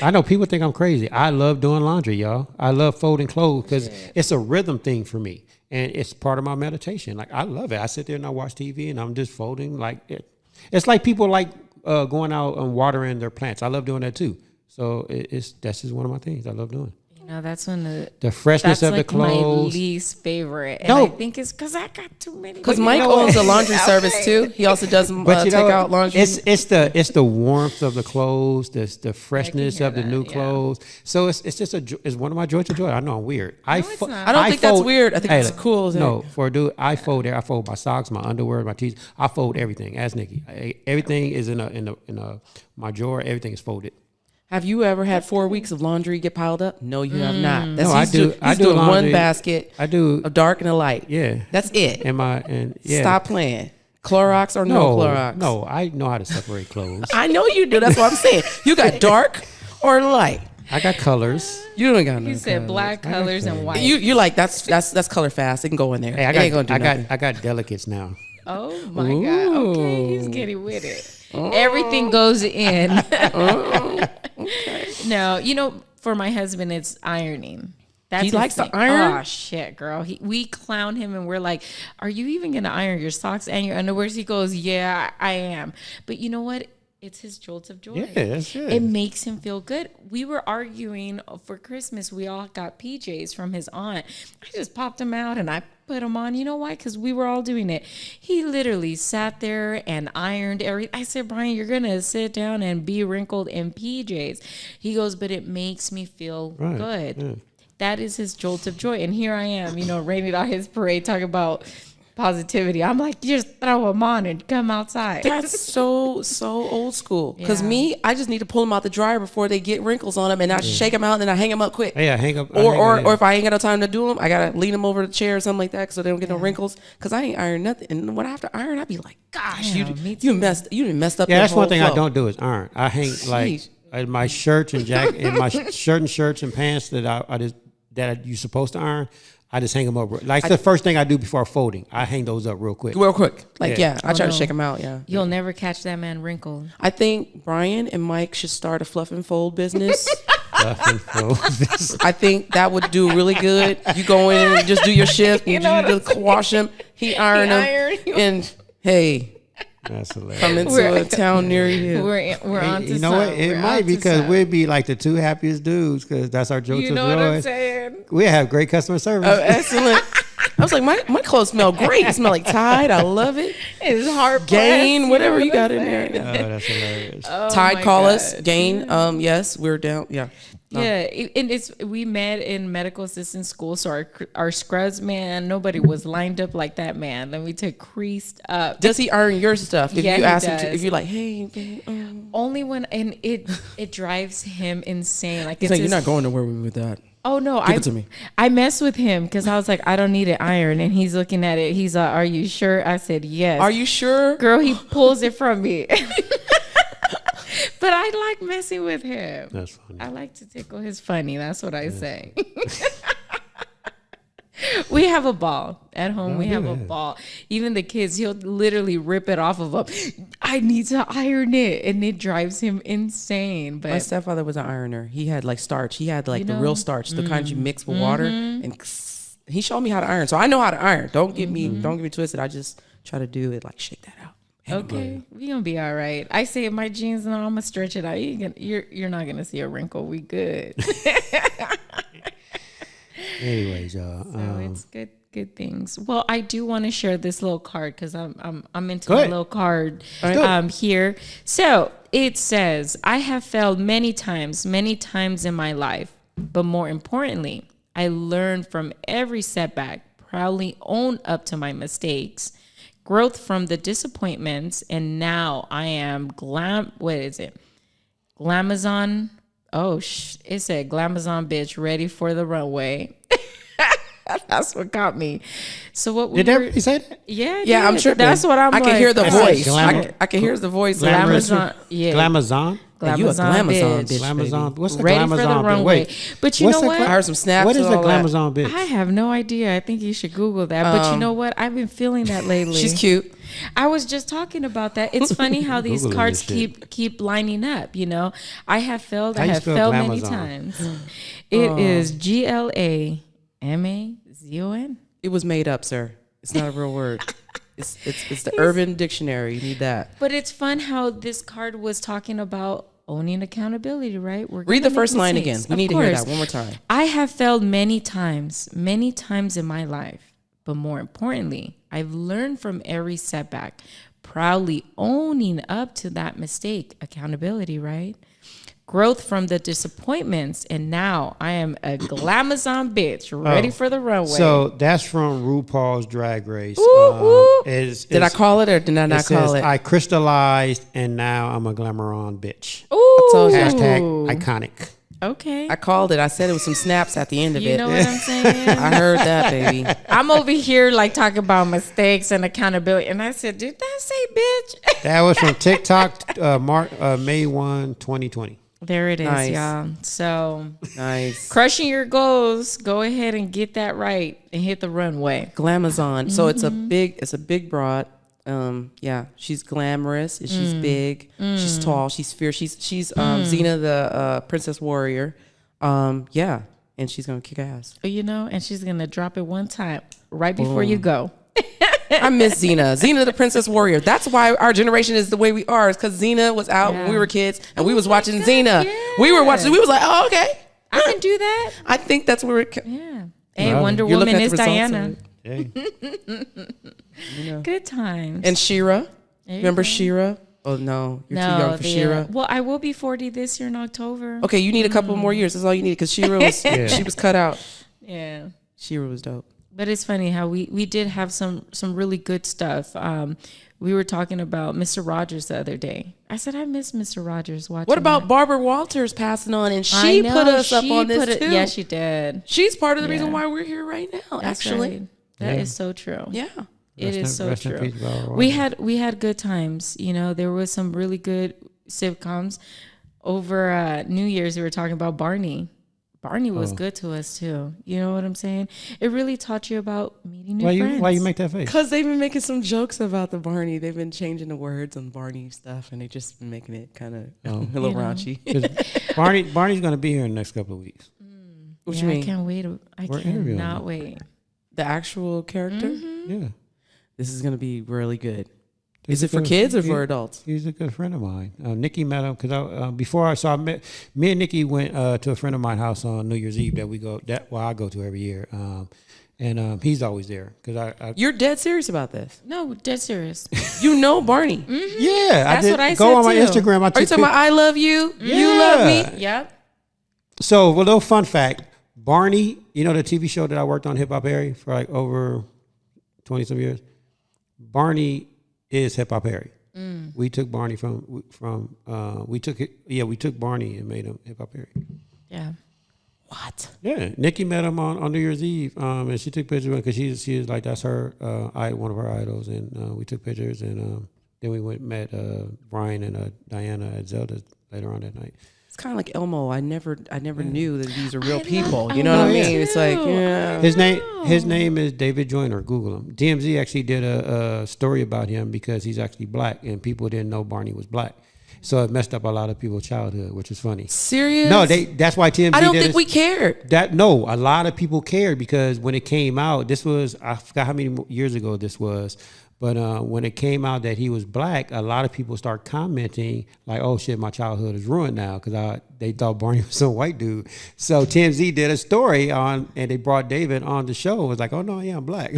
I know people think I'm crazy. I love doing laundry, y'all. I love folding clothes because it's a rhythm thing for me. And it's part of my meditation. Like, I love it. I sit there and I watch TV and I'm just folding like it. It's like people like going out and watering their plants. I love doing that too. So that's just one of my things I love doing.
No, that's when
the freshness
that's
of
like
the clothes.
my least favorite. And
No.
I think it's because I got too many.
Because Mike owns a laundry service too. He also does take out laundry.
It's the warmth of the clothes, the freshness of the new clothes. So it's just it's one of my joys to joy. I know I'm weird.
It's not.
I don't think that's weird. I think it's cool.
No, for a dude, I fold my socks, my underwear, my tees. I fold everything. Ask Nikki. Everything is in my drawer. Everything is folded.
Have you ever had 4 weeks of laundry get piled up? No, you have not.
No, I do.
He's doing
laundry.
one basket.
I do
a dark and a light.
Yeah,
that's it. Stop playing. Clorox or no Clorox?
No, I know how to separate clothes.
I know you do. That's what I'm saying. You got dark or light.
I got colors.
You don't got no.
You said black colors and white.
You're like that's color fast. It can go in there.
Hey, I got delicates now.
Oh my God. Okay, he's getting with it. Everything goes in.
Okay.
No, for my husband, it's ironing. He
likes to iron?
Oh, shit, girl. We clown him and we're like, are you even going to iron your socks and your underwear? He goes, yeah, I am. But you know what? It's his jolts of joy.
Yeah, that's it.
It makes him feel good. We were arguing for Christmas. We all got PJs from his aunt. I just popped them out and I put them on. You know why? Because we were all doing it. He literally sat there and ironed everything. I said, Brian, you're going to sit down and be wrinkled in PJs. He goes, but it makes me feel good. Yeah. That is his jolt of joy. And here I am, raining out his parade, talking about positivity. I'm like, just throw them on and come outside.
That's so old school. Because me, I just need to pull them out the dryer before they get wrinkles on them, and I shake them out and then I hang them up quick.
Yeah, hang up.
Or if I ain't got no time to do them, I gotta lean them over the chair or something like that so they don't get no wrinkles. Because I ain't iron nothing, and when I have to iron, I be like, gosh, you messed up.
Yeah, that's one thing I don't do is iron. I hang like my shirts and jacket and my shirts and pants that you're supposed to iron. I just hang them up. Like the first thing I do before folding, I hang those up real quick.
Like, I try to shake them out, yeah.
You'll never catch that man wrinkled.
I think Brian and Mike should start a fluff and fold business. I think that would do really good. You go in and just do your shift. You just wash them. He iron them. And, hey.
That's hilarious.
Come into a town near you.
We're on to
You know what? It might because we'd be like the two happiest dudes because that's our jokes of joy.
You know what I'm saying?
We have great customer service.
Oh, excellent. I was like, my clothes smell great. It smell like Tide. I love it.
It's hard.
Gain, whatever you got in there.
Oh, that's hilarious.
Tide, call us. Gain. Yes, we're down. Yeah.
Yeah, and we met in medical assistant school, so our scrubs, man, nobody was lined up like that, man. Then we took creased up.
Does he iron your stuff? If
you
ask him to, if you're like, hey,
only when, and it drives him insane. Like,
he's like, you're not going nowhere with that.
Oh no,
Give it to me.
I mess with him because I was like, I don't need it iron, and he's looking at it. He's like, are you sure? I said yes.
Are you sure?
Girl, he pulls it from me. But I like messing with him.
That's funny.
I like to tickle his funny. That's what I say. We have a ball at home. We have a ball. Even the kids, he'll literally rip it off of them. I need to iron it, and it drives him insane. But
my stepfather was an ironer. He had like starch. He had like the real starch, the kind you mix with water, and he showed me how to iron. So I know how to iron. Don't get me twisted. I just try to do it like shake that out.
Okay, we gonna be all right. I say my jeans, and I'm gonna stretch it out. You're not gonna see a wrinkle. We good.
Anyways, y'all.
So it's good things. Well, I do want to share this little card because I'm into my little card here. So it says, I have failed many times in my life, but more importantly, I learned from every setback, proudly own up to my mistakes, growth from the disappointments, and now I am Glamazon. Oh, it said Glamazon bitch ready for the runway. That's what got me. So what
did everybody say that?
Yeah,
I'm sure
that's what I'm.
I can hear the voice.
I
can hear the voice.
Glamazon. Yeah.
Glamazon.
You a Glamazon bitch.
Glamazon. What's a
ready
Glamazon
for the
bitch?
runway?
Wait,
but you know what?
I heard some snaps.
What is a Glamazon bitch?
I have no idea. I think you should Google that. But you know what? I've been feeling that lately.
She's cute.
I was just talking about that. It's funny how these cards keep lining up. You know, I have failed. I have failed many times. It is GLAMAZON.
It was made up, sir. It's not a real word. It's the Urban Dictionary. You need that.
But it's fun how this card was talking about owning accountability, right? We're
Read
gonna
the first
make
line
mistakes.
again. We
Of
need to hear
course.
that one more time.
I have failed many times in my life. But more importantly, I've learned from every setback, proudly owning up to that mistake, accountability, right? Growth from the disappointments. And now I am a glamazon bitch, ready for the runway.
So that's from RuPaul's Drag Race.
Did I call it or did I not call it?
I crystallized and now I'm a glamour-on bitch.
Ooh.
told you.
Hashtag iconic.
Okay.
I called it. I said it was some snaps at the end of
You
it.
know what I'm saying?
I heard that, baby.
I'm over here like talking about mistakes and accountability. And I said, did that say bitch?
That was from TikTok, May 1, 2020.
There it is,
Nice.
y'all. So
Nice.
crushing your goals, go ahead and get that right and hit the runway.
Glamazon. So it's a big broad. Yeah, she's glamorous. She's big. She's tall. She's fierce. She's Xena the Princess Warrior. Yeah, and she's gonna kick ass.
You know, and she's gonna drop it one time right before you go.
I miss Xena. Xena the Princess Warrior. That's why our generation is the way we are. It's because Xena was out when we were kids and we was watching Xena.
yeah.
We were watching. We was like, oh, okay.
I can do that.
I think that's where it.
Yeah. Hey,
Wow.
Wonder
You're looking
Woman
at
is
the results
Diana.
of it.
Hey.
Good times.
And She-Ra.
you
Remember
go.
She-Ra? Oh no, you're too young for She-Ra.
Well, I will be 40 this year in October.
Okay, you need a couple more years. That's all you need because She-Ra was she was cut out.
Yeah.
She-Ra was dope.
But it's funny how we did have some really good stuff. We were talking about Mr. Rogers the other day. I said I miss Mr. Rogers watching.
What about
that.
Barbara Walters passing on? And
I
she
know,
put us up
she
on this
put it-
too.
Yeah, she did.
She's part of the
Yeah.
reason why we're here right now.
That's
actually,
right. That
Yeah.
is so true.
yeah.
It is so
Rest in
true.
peace, Barbara
We
Walters.
had good times. You know, there was some really good sitcoms. Over New Year's, we were talking about Barney. Barney was good to us too. You know what I'm saying? It really taught you about meeting new friends.
Why you make that face?
Because they've been making some jokes about the Barney. They've been changing the words on Barney stuff, and they just been making it kind of a little
You know.
raunchy.
'Cause Barney's going to be here in the next couple of weeks.
What
Yeah,
you mean?
I can't wait. I
We're interviewing
cannot
him.
wait.
The actual character?
Yeah.
This is going to be really good.
He's
Is it
a
for
good-
kids or
he-
for adults?
He's a good friend of mine. Nikki met him because before I saw me and Nikki went to a friend of mine's house on New Year's Eve I go to every year. And he's always there because I
You're dead serious about this.
No, dead serious.
You know Barney.
yeah
That's what I
go
said
on my
too.
Instagram. I
Are you
took
talking about I love you? You love me?
Yep.
So, a little fun fact: Barney, you know the TV show that I worked on, Hip Hop Harry, for like over 20 some years. Barney is Hip Hop Harry. We took Barney we took Barney and made him Hip Hop Harry.
Yeah.
What?
Yeah, Nikki met him on New Year's Eve, and she took pictures because she was like that's her one of her idols, and we took pictures, and then we went and met Brian and Diana at Zelda later on that night.
It's kind of like Elmo. I never knew that these are real
I
people.
love
You know what I
Elmo
mean? It's like,
too.
yeah.
His name is David Joyner. Google him. DMZ actually did a story about him because he's actually black, and people didn't know Barney was black. So it messed up a lot of people's childhood, which is funny.
Serious?
No, that's why TMZ.
I don't
did
think
it.
we cared.
A lot of people cared because when it came out, this was I forgot how many years ago this was, but when it came out that he was black, a lot of people start commenting like, "Oh shit, my childhood is ruined now," because they thought Barney was some white dude. So TMZ did a story and they brought David on the show. It was like, "Oh no, yeah, I'm black."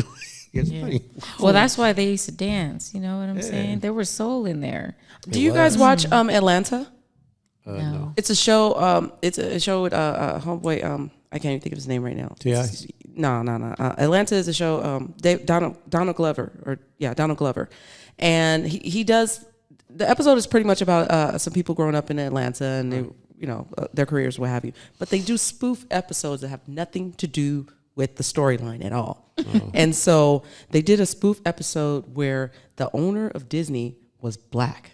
It's funny.
Well, that's why they used to dance. You know what I'm saying? There was soul in there.
Do you guys watch Atlanta?
No.
It's a show. It's a show with homeboy. I can't even think of his name right now.
T.I.?
No. Atlanta is a show. Donald Glover, Donald Glover, and he does. The episode is pretty much about some people growing up in Atlanta and they, their careers, what have you. But they do spoof episodes that have nothing to do with the storyline at all. And so they did a spoof episode where the owner of Disney was black.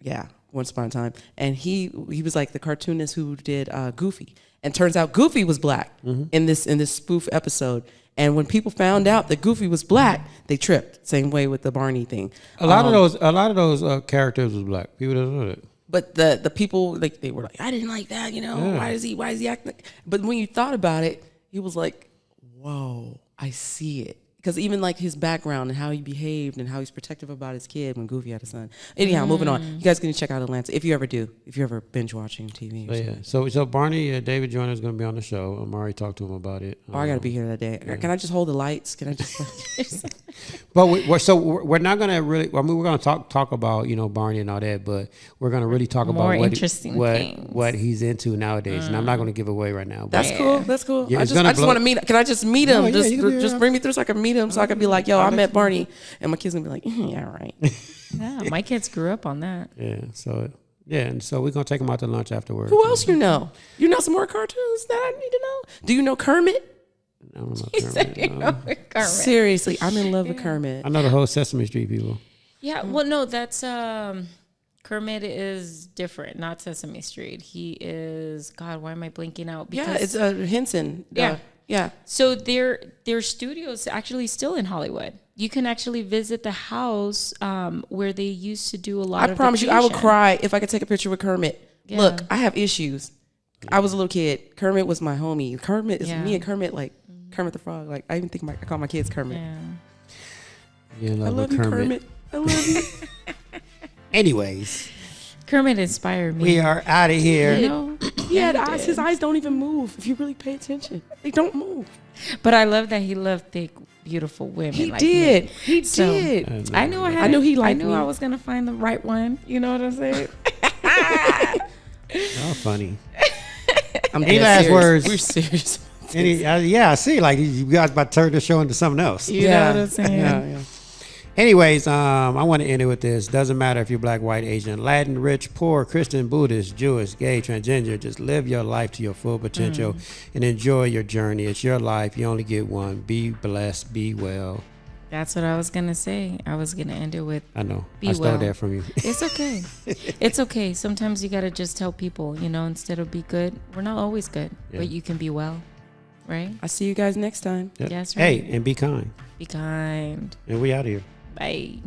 Yeah, once upon a time. And he was like the cartoonist who did Goofy. And turns out Goofy was black in this spoof episode. And when people found out that Goofy was black, they tripped. Same way with the Barney thing.
A lot of those characters was black. People don't know that.
But the people, like, they were like, I didn't like that, why is he acting like? But when you thought about it, he was like, whoa, I see it. because even like his background and how he behaved and how he's protective about his kid when Goofy had a son. Anyhow, moving on. You guys can check out Atlanta if you ever do. If you're ever binge watching TV. Or something.
So Barney, David Joyner is going to be on the show. I'm already talked to him about it.
Oh, I got to be here that day. Yeah. Can I just hold the lights? Can I just?
But we're not going to really. I mean, we're going to talk about Barney and all that, but we're going to really talk
More
about
interesting
what he's into nowadays, and I'm not going to give away right now. But
That's cool. That's cool.
Yeah,
I just want to meet. Can I just meet him? Just bring me through so I can meet him, so I can be like, yo, I met Barney, and my kids gonna be like, yeah, right.
Yeah, my kids grew up on that.
And so we're gonna take them out to lunch afterwards.
Who else you know? You know some more cartoons that I need to know? Do you know Kermit?
I don't know Kermit.
Seriously, I'm in love with Kermit.
I know the whole Sesame Street people.
Yeah, well, no, that's Kermit is different, not Sesame Street. He is God. Why am I blinking out?
Because, yeah, it's Henson.
Yeah.
Yeah.
So their studio's actually still in Hollywood. You can actually visit the house where they used to do a lot of.
I promise you, I would cry if I could take a picture with Kermit.
Yeah.
Look, I have issues. I was a little kid. Kermit was my homie. Kermit is me and Kermit, like Kermit the Frog. Like I even think I call my kids Kermit.
Yeah,
I love you, Kermit. I love you.
Anyways,
Kermit inspired me.
we are out of here.
You know,
he had eyes. His eyes don't even move. If you really pay attention, they don't move.
But I love that he loved thick, beautiful women.
He
like
did.
Me.
He
So,
did.
I knew
I knew he liked
I knew
me.
I was gonna find the right one. You know what I'm saying?
Y'all funny.
I'm
Any
dead
last
serious.
words?
We're serious.
I see. Like you guys about to turn the show into something else.
You know what I'm saying?
Yeah.
Anyways, I want to end it with this. Doesn't matter if you're black, white, Asian, Latin, rich, poor, Christian, Buddhist, Jewish, gay, transgender. Just live your life to your full potential and enjoy your journey. It's your life. You only get one. Be blessed. Be well.
That's what I was gonna say. I was gonna end it with.
I know.
Be
I stole
well.
that from you.
It's okay. It's okay. Sometimes you gotta just tell people, instead of be good. We're not always good, but you can be well, right?
I'll see you guys next time.
Yep.
That's right.
Hey, and be kind.
Be kind.
And we out of here.
Bye.